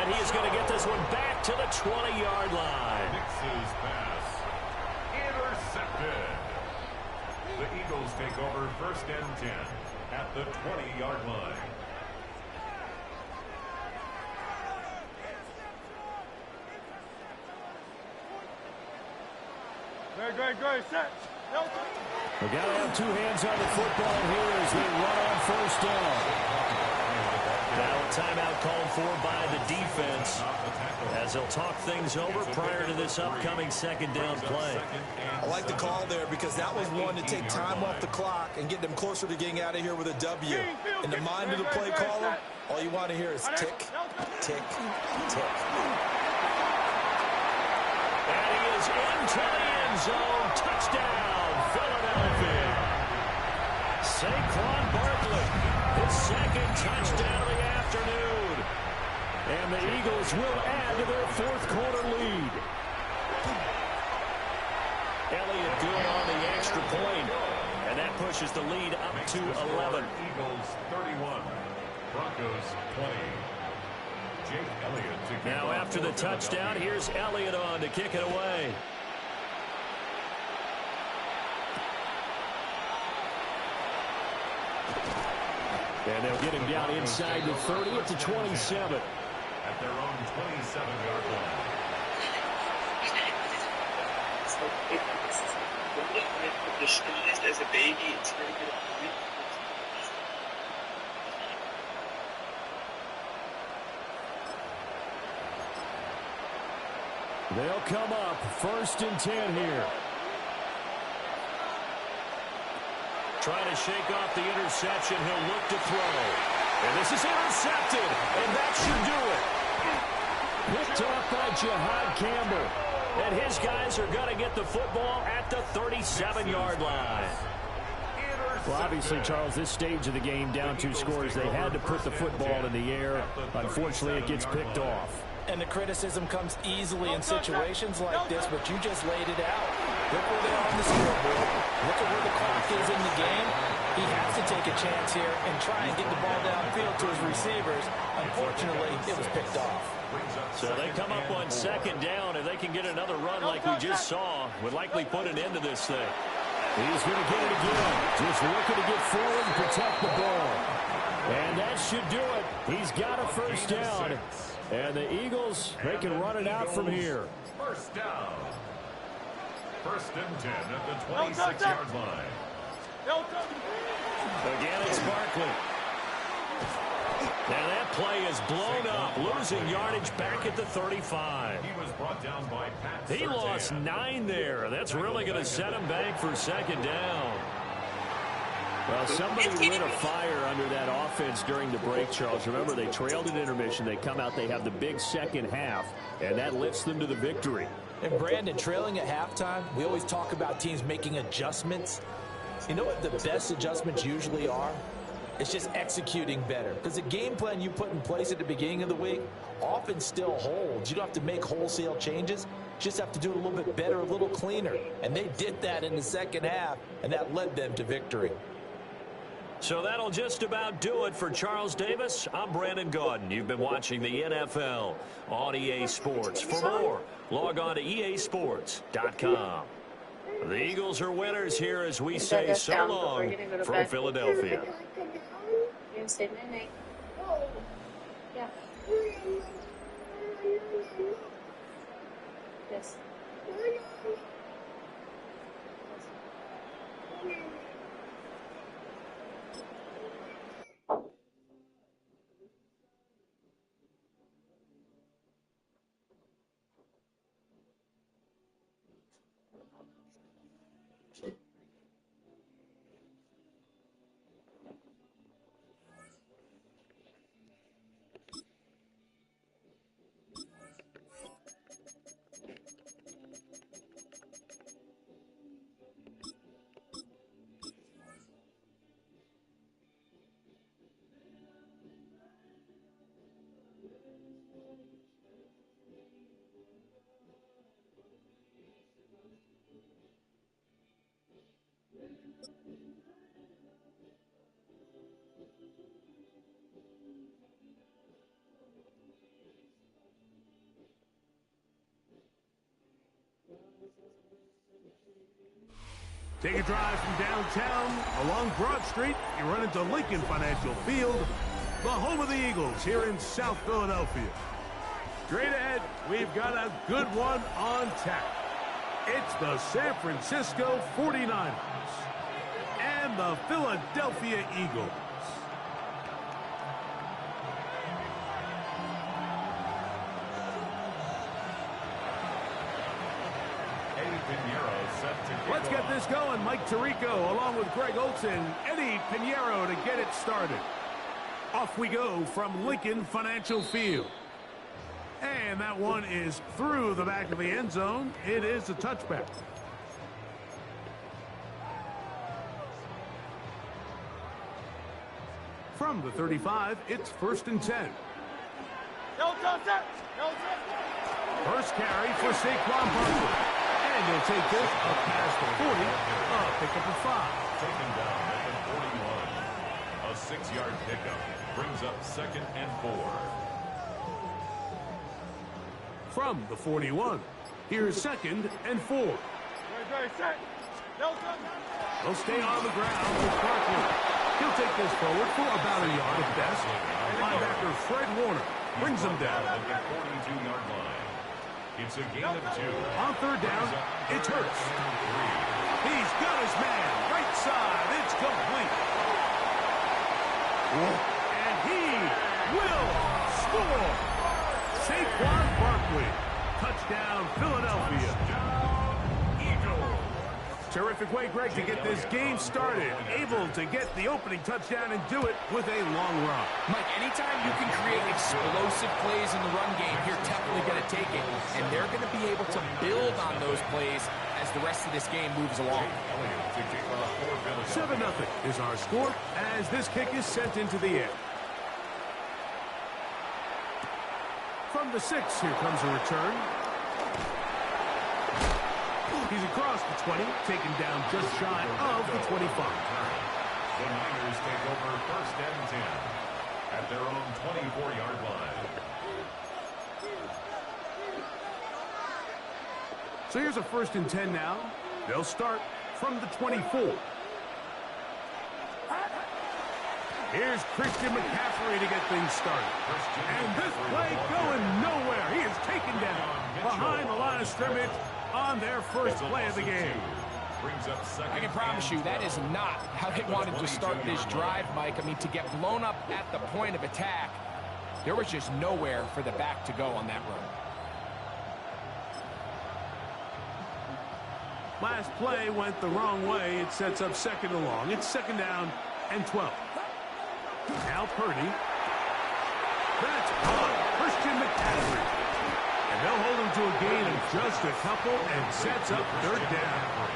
And he is going to get this one back to the 20-yard line. Nix's pass. Intercepted. The Eagles take over 1st and 10 at the 20-yard line. Great, set. We got to have 2 hands on the football here as they run on 1st down. Now a timeout called for by the defense as they'll talk things over prior to this upcoming 2nd down play. I like the call there because that was one to take time off the clock and get them closer to getting out of here with a W. In the mind of the play caller, all you want to hear is tick, tick, tick. And he is into the end zone. Touchdown, Philadelphia. Saquon Barkley, his 2nd touchdown of the afternoon. And the Eagles will add to their 4th quarter lead. Elliott good on the extra point. And that pushes the lead up to 11. Eagles 31, Broncos 20. Jake Elliott to kick Now after the touchdown, here's Elliott on to kick it away. And they'll get him down inside the 30 at the 27. At their own 27-yard line. Disguised as a baby, it's very good. They'll come up 1st and 10 here. Trying to shake off the interception. He'll look to throw. And this is intercepted. And that should do it. Picked off by Jihad Campbell. And his guys are going to get the football at the 37-yard line. Well, obviously, Charles, this stage of the game, down 2 scores, they had to put the football in the air. Unfortunately, it gets picked off. And the criticism comes easily in situations like this, but you just laid it out. Look where they are on the scoreboard. Look at where the clock is in the game. He has to take a chance here and try and get the ball downfield to his receivers. Unfortunately, it was picked off. So they come up on 2nd down, and they can get another run like we just saw. Would likely put an end to this thing. He's going to get it again. Just looking to get forward and protect the ball. And that should do it. He's got a 1st down. And the Eagles, they can run it out from here. 1st down. 1st and 10 at the 26-yard line. Again, it's Barkley. Now that play is blown up, losing yardage back at the 35. He was brought down by Pat He Surtain. lost 9 there. That's really going to set him back for 2nd down. Well, somebody lit a fire under that offense during the break, Charles. Remember, they trailed at intermission. They come out, they have the big second half, and that lifts them to the victory. And, Brandon, trailing at halftime, we always talk about teams making adjustments. You know what the best adjustments usually are? It's just executing better. Because the game plan you put in place at the beginning of the week often still holds. You don't have to make wholesale changes. You just have to do it a little bit better, a little cleaner. And they did that in the second half, and that led them to victory. So that'll just about do it for Charles Davis. I'm Brandon Gaudin. You've been watching the NFL on EA Sports. For more, log on to easports.com. The Eagles are winners here as we say so long from Philadelphia. You say night-night. Yeah. Yes. Take a drive from downtown along Broad Street. You run into Lincoln Financial Field, the home of the Eagles here in South Philadelphia. Straight ahead, we've got a good one on tap. It's the San Francisco 49ers and the Philadelphia Eagles. Let's get this going. Mike Tirico along with Greg Olson, Eddie Pinheiro to get it started. Off we go from Lincoln Financial Field. And that one is through the back of the end zone. It is a touchback. From the 35, it's 1st and 10. First carry for Saquon Barkley. And he'll take this up past the 40, pick up a 5. Taken down at the 41. A 6-yard pickup brings up 2nd and 4. From the 41, here's 2nd and 4. They'll stay on the ground with Barkley. He'll take this forward for about a yard at best. Linebacker Fred Warner brings him down. At the 42-yard line. It's a gain of 2. On third down, it's Hurts. He's got his man. Right side. It's complete. And he will score. Saquon Barkley. Touchdown, Philadelphia. Terrific way, Greg, to get this game started. Able to get the opening touchdown and do it with a long run. Mike, anytime you can create explosive plays in the run game, you're definitely going to take it. And they're going to be able to build on those plays as the rest of this game moves along. 7-0 is our score as this kick is sent into the air. From the 6, here comes a return. He's across the 20, taken down just shy of the 25. The Niners take over first and 10 at their own 24-yard line. So here's a first and 10 now. They'll start from the 24. Here's Christian McCaffrey to get things started. And this play going nowhere. He is taken down behind the line of scrimmage on their first play of the game. I can promise you that is not how they wanted to start this drive, Mike. I mean, to get blown up at the point of attack, there was just nowhere for the back to go on that run. Last play went the wrong way. It sets up second and long. It's second down and 12. Now Purdy. That's caught. Christian McCaffrey. And they'll hold him to a gain of just a couple and sets up third down.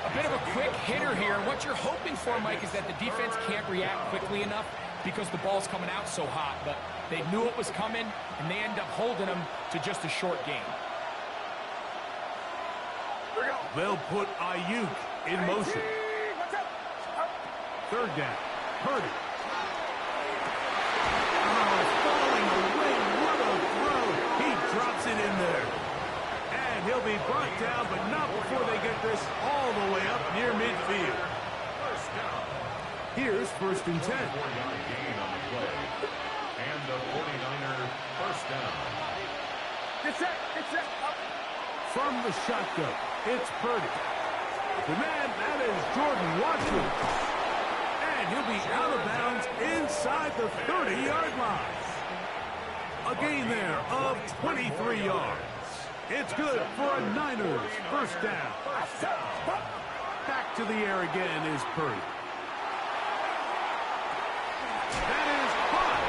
A bit of a quick hitter here. What you're hoping for, Mike, is that the defense can't react quickly enough because the ball's coming out so hot. But they knew it was coming, and they end up holding him to just a short gain. They'll put Ayuk in motion. Third down. Purdy. Falling away. What a throw. He drops it in there. And he'll be brought down, but not before they get this all the way up near midfield. Here's first and 10. And the 49er first down. Get set. Get set. Up. From the shotgun, it's Purdy. The man, that is Jordan Washington. And he'll be out of bounds inside the 30-yard line. A gain there of 23 yards. It's good for a Niners first down. Back to the air again is Purdy. That is caught.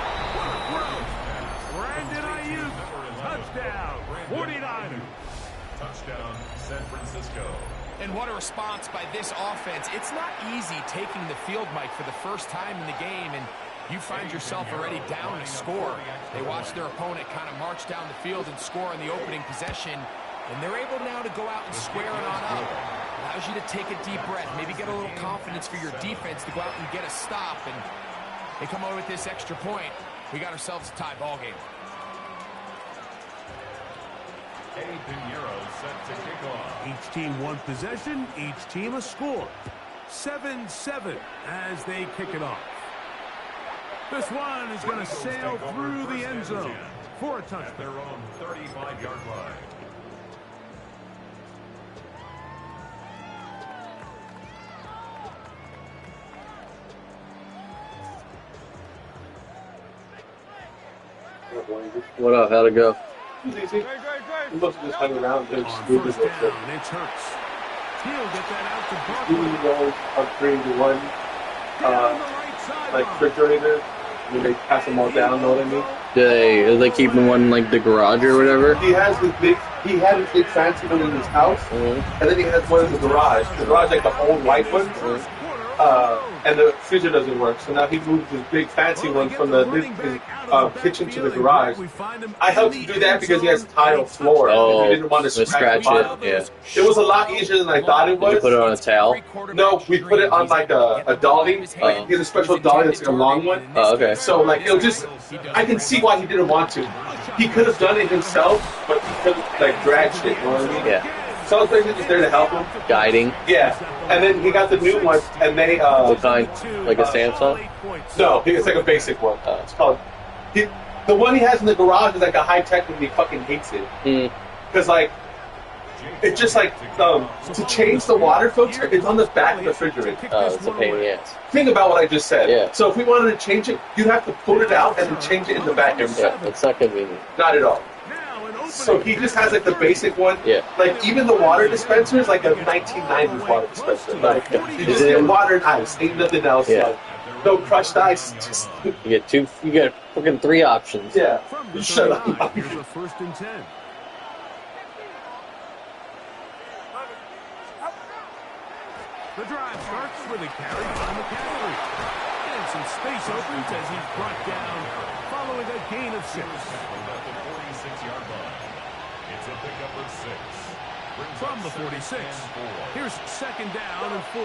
Brandon Ayuk. Touchdown. 49ers. Touchdown, San Francisco. And what a response by this offense. It's not easy taking the field, Mike, for the first time in the game, and you find yourself already down a score. They watch their opponent kind of march down the field and score on the opening possession, and they're able now to go out and square it on up. Allows you to take a deep breath, maybe get a little confidence for your defense to go out and get a stop, and they come away with this extra point. We got ourselves a tie ball game. Eddie Pinheiro set to kick off. Each team one possession, each team a score. 7-7 as they kick it off. This one is going to sail through the end zone for a touchdown. At their own 35-yard line. What up? How'd it go? Easy. You must have just hung around and On screwed first this down, up. it's Hurts. He'll get that out to You Barkley. know, on 3-1, Down the right sideline. like refrigerator, when they pass them all down, know what I mean? Do they keep them in like the garage or whatever? He has this big, he had this big fancy one in his house, and then he has one in the garage. The garage, like the old white one, and the freezer doesn't work. So now he moved his big fancy one from the kitchen to the garage. I helped him do that because he has tile floor. Oh, he didn't want to scratch it. Yeah. It was a lot easier than I thought it was. Did you put it on a towel? No, we put it on like a dolly. Like, he has a special dolly that's like a long one. Oh, okay. So like it'll just, I can see why he didn't want to. He could have done it himself, but he could have like dragged it. You know what I mean? Yeah. Celebration is there to help him. Guiding. Yeah. And then he got the new one, and they... what kind? Like a Samsung? No, it's like a basic one. It's called... The one he has in the garage is like a high-tech one. He fucking hates it. Because, like, it's just like, to change the water filter, it's on the back of the refrigerator. It's a pain in the ass. Think about what I just said. Yeah. So if we wanted to change it, you'd have to pull it out and then change it in the back every time. Yeah, it's not convenient. Not at all. So he just has like the basic one. Yeah. Like even the water dispenser is like a 1990s water dispenser. Like you just get water and ice, ain't nothing else. Yeah. Like, no crushed ice. Just You get fucking 3 options. yeah. Shut up. Here's a 1st and 10. The drive starts with a carry by McCaffrey. And some space opens as he's brought down following a gain of 6. It's a pickup of 6. From the 46, here's 2nd down and 4.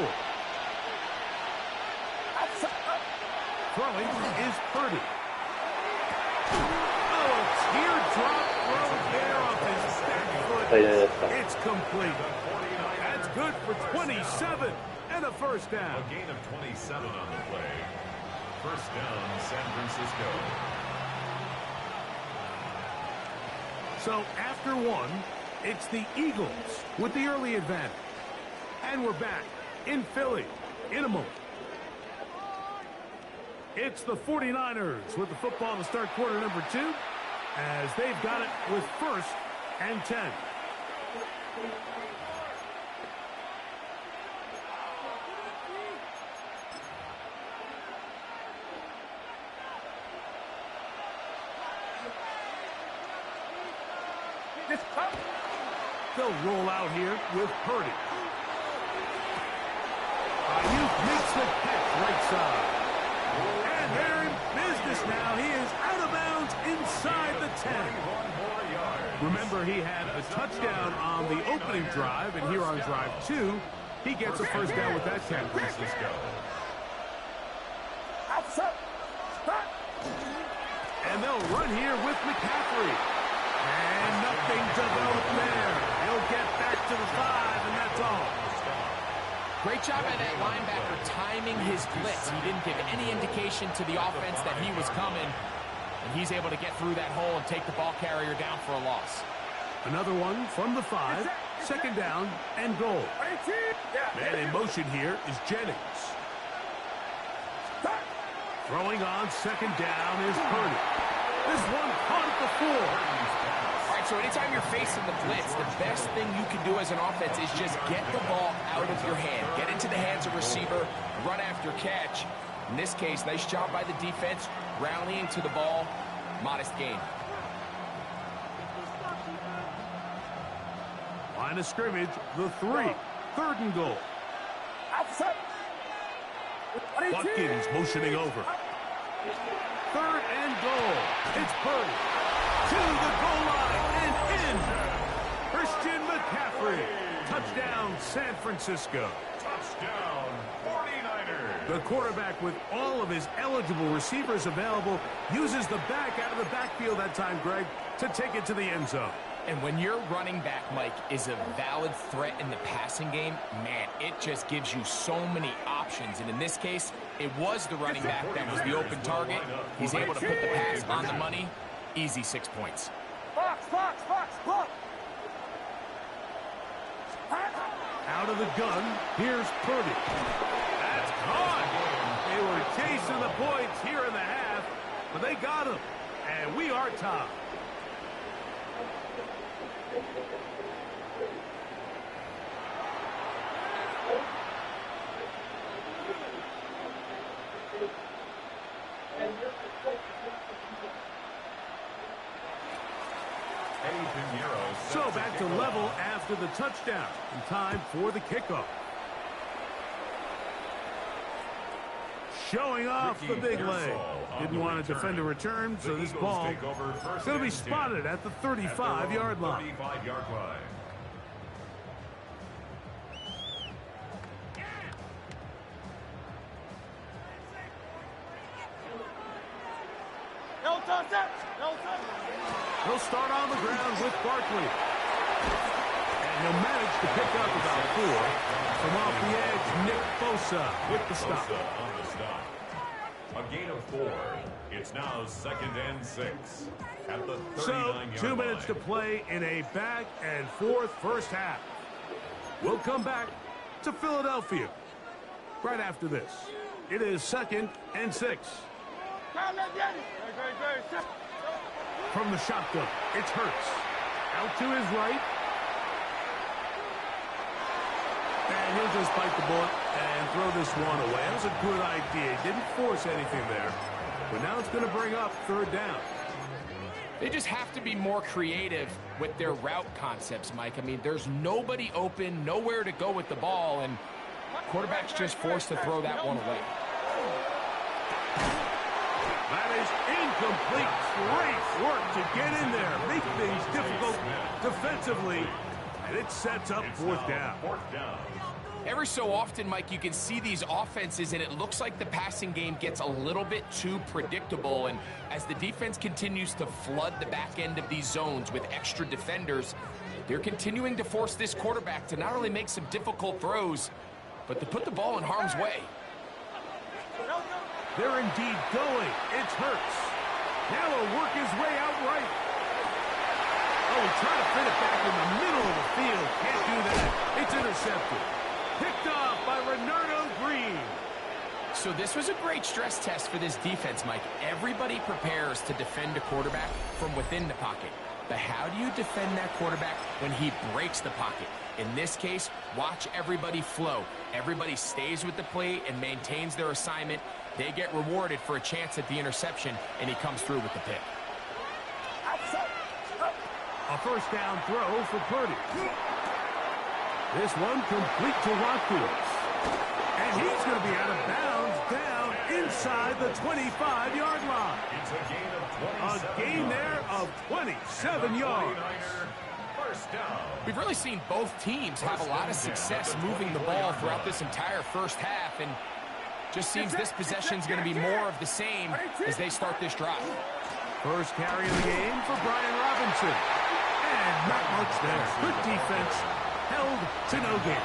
Throwing is Purdy. Oh, teardrop throw there off his back foot. It's complete. That's good for 27 and a 1st down. A gain of 27 on the play. 1st down, San Francisco. So after 1, it's the Eagles with the early advantage. And we're back in Philly in a moment. It's the 49ers with the football to start quarter number 2 as they've got it with 1st and 10. They'll roll out here with Purdy. Ayuk makes the catch right side. And they're in business now. He is out of bounds inside the 10. Remember, he had a touchdown on the opening drive, and here on drive 2, he gets a 1st down with that San Francisco. And they'll run here with McCaffrey. And nothing developed there. He'll get back to the 5, and that's all. Great job by that linebacker timing his blitz. He didn't give any indication to the offense that he was coming, and he's able to get through that hole and take the ball carrier down for a loss. Another one from the 5, 2nd down and goal. Man in motion here is Jennings. Throwing on 2nd down is Purdy. This one caught at the 4. All right, so anytime you're facing the blitz, the best thing you can do as an offense is just get the ball out of your hand. Get into the hands of receiver, run after catch. In this case, nice job by the defense, rallying to the ball, modest gain. Line of scrimmage, the 3, 3rd and goal. Watkins motioning over. 3rd and goal. It's Purdy. To the goal line and in. Christian McCaffrey. Touchdown, San Francisco. Touchdown, 49ers. The quarterback, with all of his eligible receivers available, uses the back out of the backfield that time, Greg, to take it to the end zone. And when your running back, Mike, is a valid threat in the passing game, man, it just gives you so many options. And in this case, it was the running back that was the open target. He's able to put the pass on the money. Easy 6 points. Out of the gun, here's Purdy. That's caught. They were chasing the points here in the half, but they got him. And we are tied. So back to level after the touchdown. And time for the kickoff. Showing off the big leg. Didn't want to defend a return, so this ball is going to be spotted at the 35-yard line. He'll start on the ground with Barkley. And And he'll manage to pick up about 4. From off the edge, Nick Bosa with the stop. On the stop. A gain of 4. It's now 2nd and 6 at the 39-yard So 2 minutes to play in a back and forth first half. We'll come back to Philadelphia right after this. It is 2nd and 6. From the shotgun, it's Hurts. Out to his right. And he'll just bite the bullet and throw this one away. That was a good idea. He didn't force anything there. But now it's going to bring up 3rd down. They just have to be more creative with their route concepts, Mike. I mean, there's nobody open, nowhere to go with the ball, and quarterback's just forced to throw that one away. That is incomplete. Great work to get in there, make things difficult defensively, and it sets up 4th down. Every so often, Mike, you can see these offenses, and it looks like the passing game gets a little bit too predictable. And as the defense continues to flood the back end of these zones with extra defenders, they're continuing to force this quarterback to not only make some difficult throws, but to put the ball in harm's way. They're indeed going. It's Hurts. Now he'll work his way out right. Oh, he tried to fit it back in the middle of the field. Can't do that. It's intercepted. Picked off by Renardo Green. So this was a great stress test for this defense, Mike. Everybody prepares to defend a quarterback from within the pocket. But how do you defend that quarterback when he breaks the pocket? In this case, watch everybody flow. Everybody stays with the play and maintains their assignment. They get rewarded for a chance at the interception, and he comes through with the pick. A 1st down throw for Purdy. This one complete to Watkins. And he's going to be out of bounds down inside the 25-yard line. It's a gain of 27. A gain there of 27 yards. First down. We've really seen both teams have a lot of success moving the ball throughout this entire first half, and just seems this possession is going to be more of the same as they start this drive. First carry of the game for Brian Robinson. And not much there. Good defense. Held to no gain.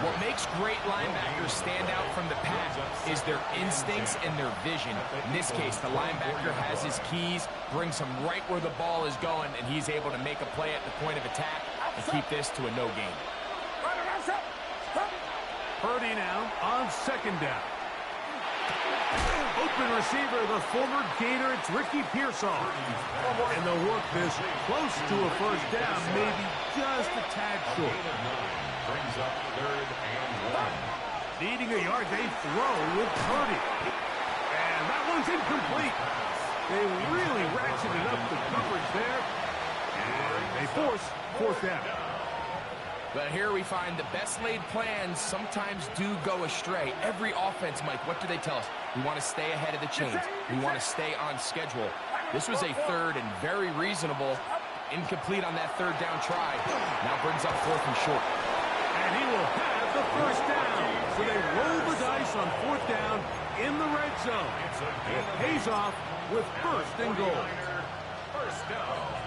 What makes great linebackers stand out from the pack is their instincts and their vision. In this case, the linebacker has his keys, brings him right where the ball is going, and he's able to make a play at the point of attack and keep this to a no gain. Purdy now on 2nd down. Open receiver, the former Gator, it's Ricky Pearsall. And they'll work this close to a 1st down, maybe just a tad short. Brings up 3rd and 1. Needing a yard, they throw with Purdy. And that one's incomplete. They really ratcheted up the coverage there. And they force 4th down. But here we find the best laid plans sometimes do go astray. Every offense, Mike, what do they tell us? We want to stay ahead of the chains. We want to stay on schedule. This was a 3rd and very reasonable. Incomplete on that 3rd down try. Now brings up 4th and short. And he will have the 1st down. So they roll the dice on 4th down in the red zone. It pays off with 1st and goal. First down.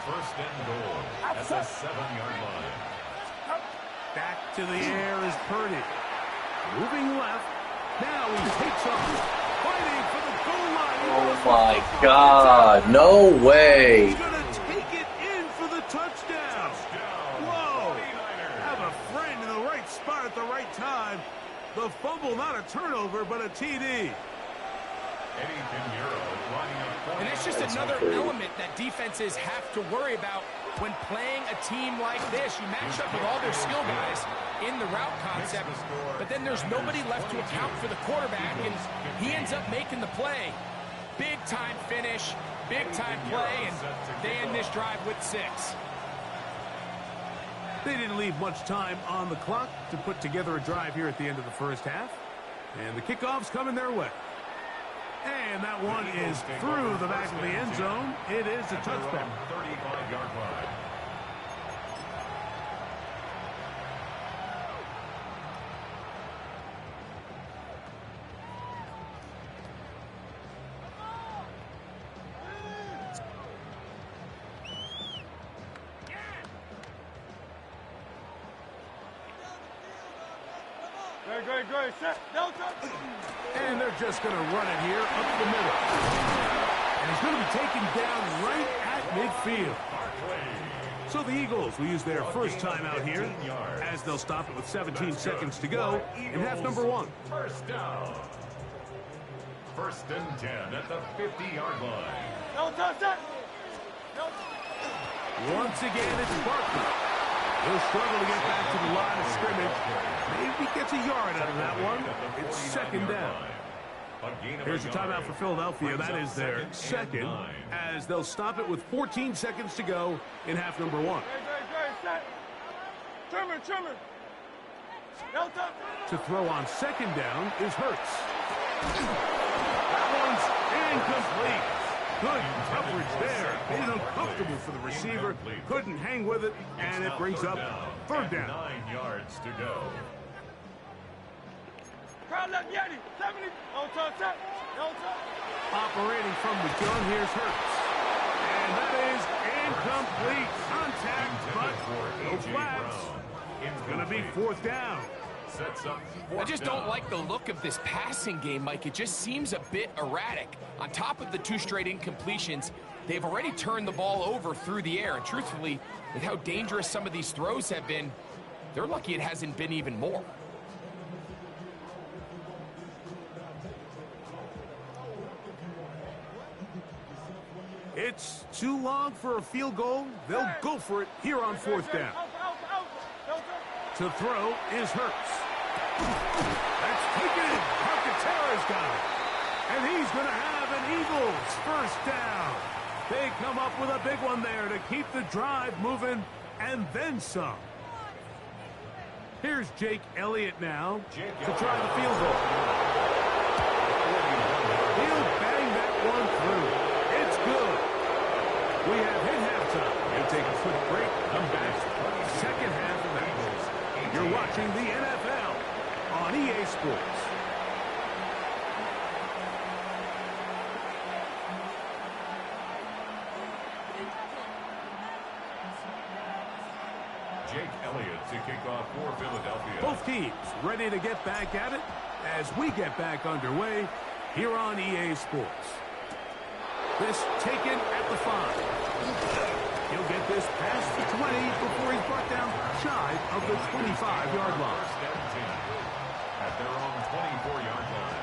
1st and goal at the 7-yard line. Back to the air is Purdy. Moving left. Now he takes off. Fighting for the goal line. Oh my God. No way. He's going to take it in for the touchdown. Whoa. Have a friend in the right spot at the right time. The fumble, not a turnover, but a TD. And that's just another element that defenses have to worry about when playing a team like this. You match up with all their skill guys in the route concept, but then there's nobody left to account for the quarterback, and he ends up making the play. Big-time finish, big-time play, and they end this drive with 6. They didn't leave much time on the clock to put together a drive here at the end of the first half, and the kickoff's coming their way. And that one is through the back of the end zone. It is a touchback. 35-yard line. Great. Set. Delta. And they're just going to run it here up the middle. And he's going to be taken down right at midfield. So the Eagles will use their first timeout here as they'll stop it with 17 seconds to go in half number 1. First down. 1st and 10 at the 50-yard line. Delta, set. Once again, it's Barkley. He'll struggle to get back to the line of scrimmage. Maybe gets a yard out of that one. It's 2nd down. Here's a timeout for Philadelphia. That is their second, as they'll stop it with 14 seconds to go in half number 1. Great. Set. Trimmer. Delta. To throw on 2nd down is Hurts. That one's incomplete. Good coverage there. Made it uncomfortable for the receiver. Couldn't hang with it, and it brings up 3rd down. 9 yards to go. Crowd left Yeti. 70. Delta. Operating from the gun, here's Hurts. And that is incomplete. Contact, but no flags. It's going to be 4th down. I just don't like the look of this passing game, Mike. It just seems a bit erratic. On top of the 2 straight incompletions, they've already turned the ball over through the air. And truthfully, with how dangerous some of these throws have been, they're lucky it hasn't been even more. It's too long for a field goal. They'll go for it here on 4th down. To throw is Hurts. That's taken in. Alcantara's got it. And he's going to have an Eagles 1st down. They come up with a big one there to keep the drive moving and then some. Here's Jake Elliott now to try the field goal. He'll bang that one through. It's good. We have hit halftime. We'll take a quick break. Come back. 2nd half of that. You're watching the NFL on EA Sports. Jake Elliott to kick off for Philadelphia. Both teams ready to get back at it as we get back underway here on EA Sports. This taken at the 5. He'll get this past the 20 before he's brought down shy of the 25-yard line. 1st and 10 at their own 24-yard line.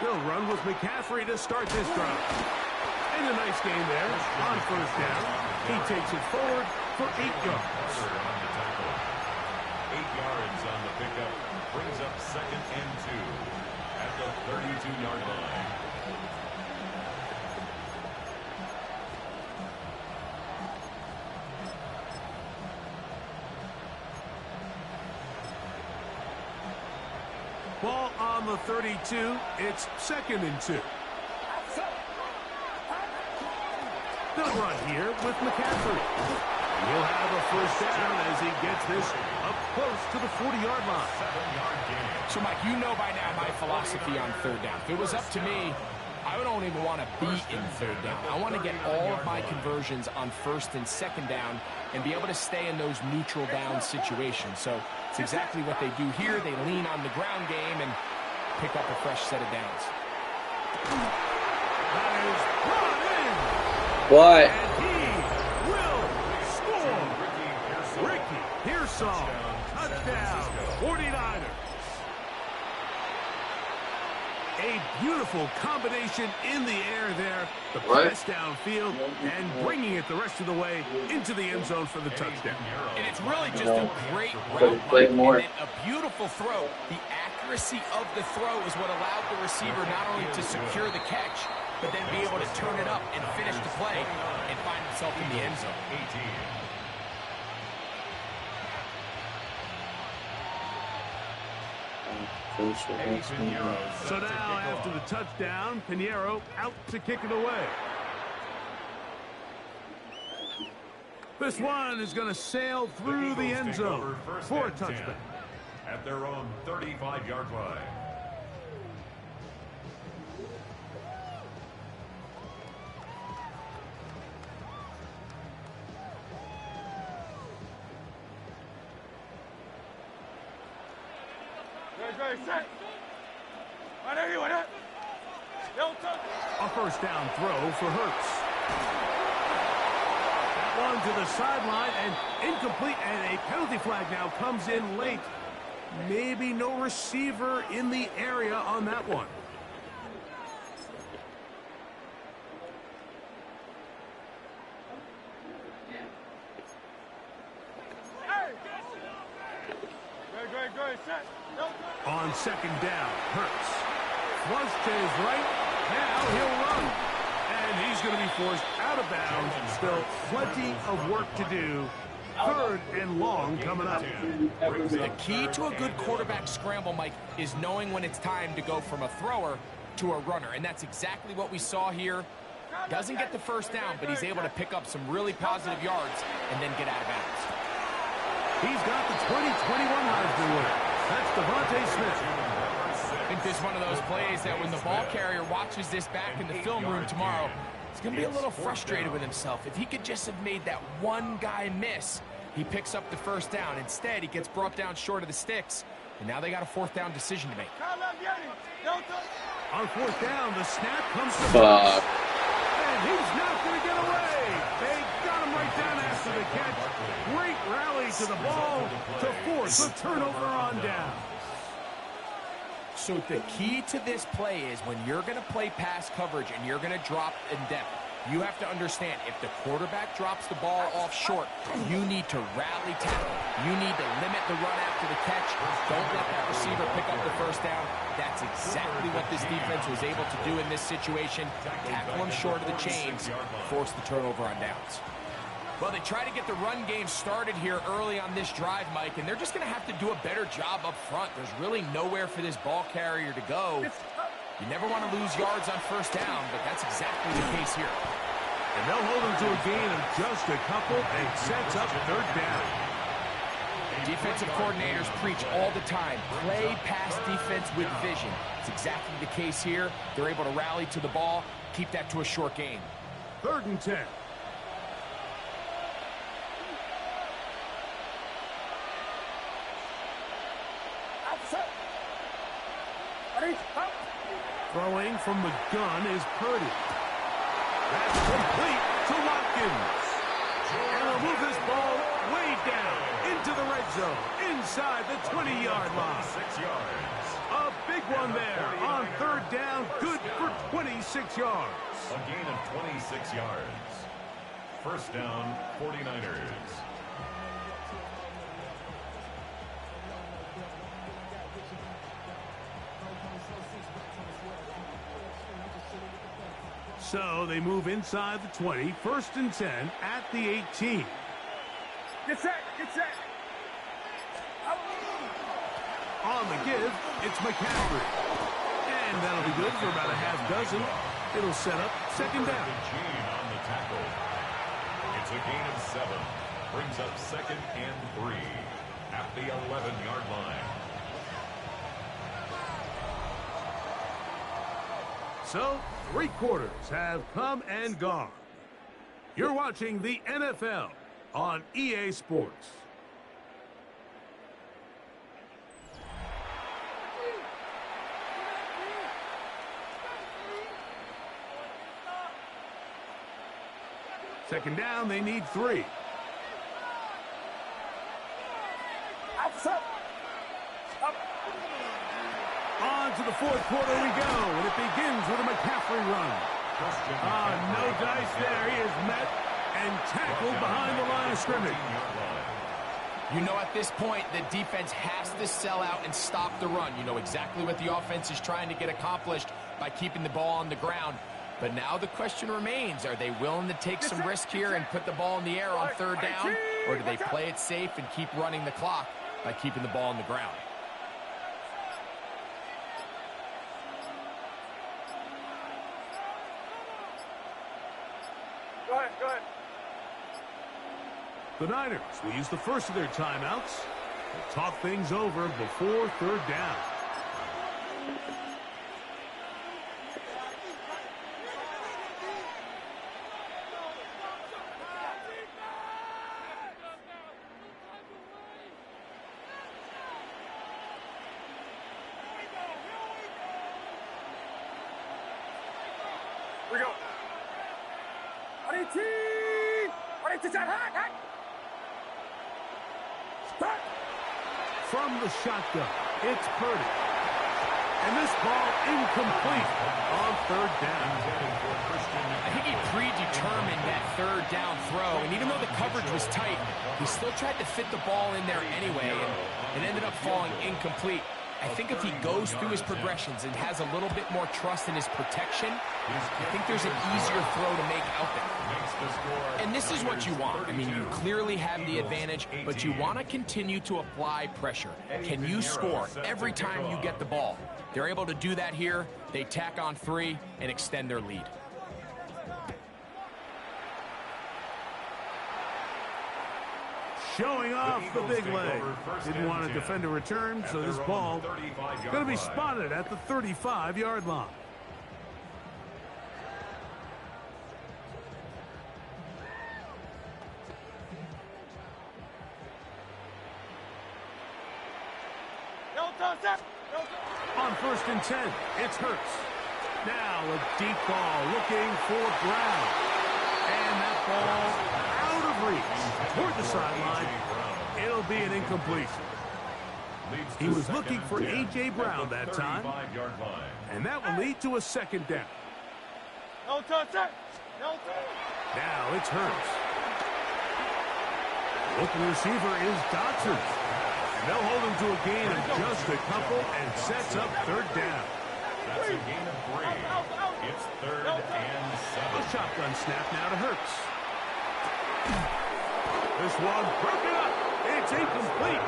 They'll run with McCaffrey to start this drive. And a nice game there on 1st down. He takes it forward for 8 yards. 8 yards on the pickup. Brings up 2nd and 2 at the 32-yard line. Ball on the 32. It's 2nd and 2. They'll run here with McCaffrey. He'll have a 1st down as he gets this up close to the 40-yard line. 7-yard gain. So, Mike, you know by now my philosophy on 3rd down. If it was up to me, I don't even want to be in 3rd down. I want to get all of my conversions on 1st and 2nd down and be able to stay in those neutral down situations. So it's exactly what they do here. They lean on the ground game and pick up a fresh set of downs. That is brought in. What? And he will score. Ricky Pearsall, touchdown, 49ers. A beautiful combination in the air there. The pass downfield and bringing it the rest of the way into the end zone for the touchdown. And it's really just a great route, Mike, and then a beautiful throw. The accuracy of the throw is what allowed the receiver not only to secure the catch, but then be able to turn it up and finish the play and find himself in the end zone. 18. So now, after the touchdown, Pinheiro out to kick it away. This one is going to sail through the end zone for a touchback. At their own 35-yard line. Set. A first down throw for Hurts. That one to the sideline and incomplete, and a penalty flag now comes in late. Maybe no receiver in the area on that one. On second down, Hurts. Flush to his right. Now he'll run. And he's going to be forced out of bounds. Still plenty of work to do. Third and long coming up. The key to a good quarterback scramble, Mike, is knowing when it's time to go from a thrower to a runner. And that's exactly what we saw here. Doesn't get the first down, but he's able to pick up some really positive yards and then get out of bounds. He's got the 2021 Heisman winner. That's Devontae Smith. I think this is one of those plays that when the ball carrier watches this back in the film room tomorrow, he's going to be a little frustrated with himself. If he could just have made that one guy miss, he picks up the first down. Instead, he gets brought down short of the sticks, and now they got a fourth down decision to make. On fourth down, the snap comes to Fuck. and he's not going to get away. They got him right down after the catch. Great rally to the ball to force a turnover on down. So the key to this play is when you're going to play pass coverage and you're going to drop in depth, you have to understand if the quarterback drops the ball off short, you need to rally tackle. You need to limit the run after the catch. Don't let that receiver pick up the first down. That's exactly what this defense was able to do in this situation. Tackle him short of the chains, force the turnover on downs. Well, they try to get the run game started here early on this drive, Mike, and they're just going to have to do a better job up front. There's really nowhere for this ball carrier to go. You never want to lose yards on first down, but that's exactly the case here. And they'll hold him to a gain of just a couple and sets up third down. Defensive coordinators preach all the time, play pass defense with vision. It's exactly the case here. They're able to rally to the ball, keep that to a short gain. 3rd and 10. Throwing from the gun is Purdy. That's complete to Watkins. And he'll move this ball way down into the red zone, inside the 20-yard line. 6 yards. A big one there on 3rd down, good for 26 yards. A gain of 26 yards. First down, 49ers. So they move inside the 20, 1st and 10 at the 18. Get set, get set. On the give, it's McCaffrey. And that'll be good for about a half dozen. It'll set up 2nd down. On the tackle. It's a gain of 7. Brings up 2nd and 3 at the 11-yard line. So, 3 quarters have come and gone. You're watching the NFL on EA Sports. Second down, they need 3. On to the 4th quarter we go, and it begins with a McCaffrey run. No dice there. He is met and tackled behind the line of scrimmage. You know, at this point, the defense has to sell out and stop the run. You know exactly what the offense is trying to get accomplished by keeping the ball on the ground. But now the question remains, are they willing to take some risk here and put the ball in the air on 3rd down? Or do they play it safe and keep running the clock by keeping the ball on the ground? Go ahead, go ahead. The Niners will use the first of their timeouts to talk things over before third down. We go. From the shotgun, it's Purdy. And this ball incomplete on third down. I think he predetermined that third down throw, and even though the coverage was tight, he still tried to fit the ball in there anyway, and it ended up falling incomplete. I think if he goes through his progressions and has a little bit more trust in his protection, I think there's an easier throw to make out there. And this is what you want. I mean, you clearly have the advantage, but you want to continue to apply pressure. Can you score every time you get the ball? They're able to do that here. They tack on 3 and extend their lead. Showing off the big leg. Didn't want to defend a return, so this ball going to be spotted at the 35-yard line. On 1st and 10, it's Hurts. Now a deep ball looking for Brown. And that ball out of reach toward the sideline. It'll be an incompletion. He was looking for A.J. Brown that time. And that will lead to a second down. Now it's Hurts. Open receiver is Dotson. And they'll hold him to a gain of just a couple and sets up third down. That's a gain of 3. It's 3rd and 7. A shotgun snap now to Hurts. This one broken up. It's incomplete.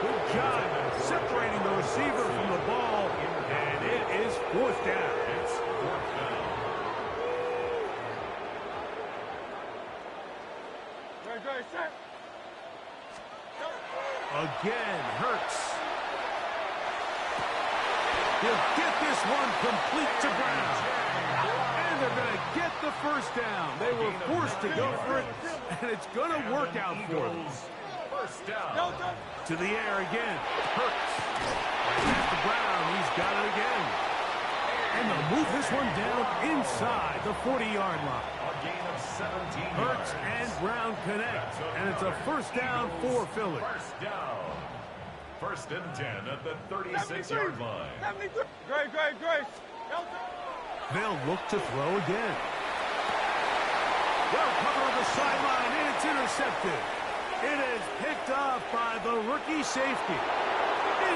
Good job separating the receiver from the ball, and it is 4th down. It's 4th down. Again, Hurts. He'll get this one complete to Brown. And they're going to get the first down. They were forced to go for it, and it's going to work out for them. First down. To the air again. Hurts. Right to Brown. He's got it again. And they'll move this one down inside the 40-yard line. A gain of 17 Hurts yards. and Brown connect, and it's a first down for Philly. First down. 1st and 10 at the 36-yard line. They'll look to throw again. Well covered on the sideline, and it's intercepted. It is picked off by the rookie safety.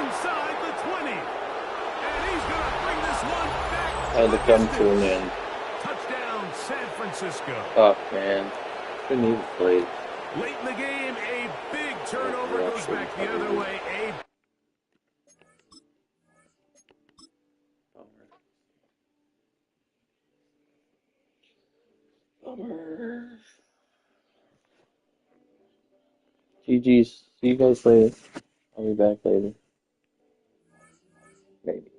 Inside the 20. And he's going to bring this one back. Had to come to an end. Touchdown, San Francisco. Fuck, man. Couldn't even play. Late in the game, a big turnover goes back the other way. Bummer. GG's. See you guys later. I'll be back later. Maybe.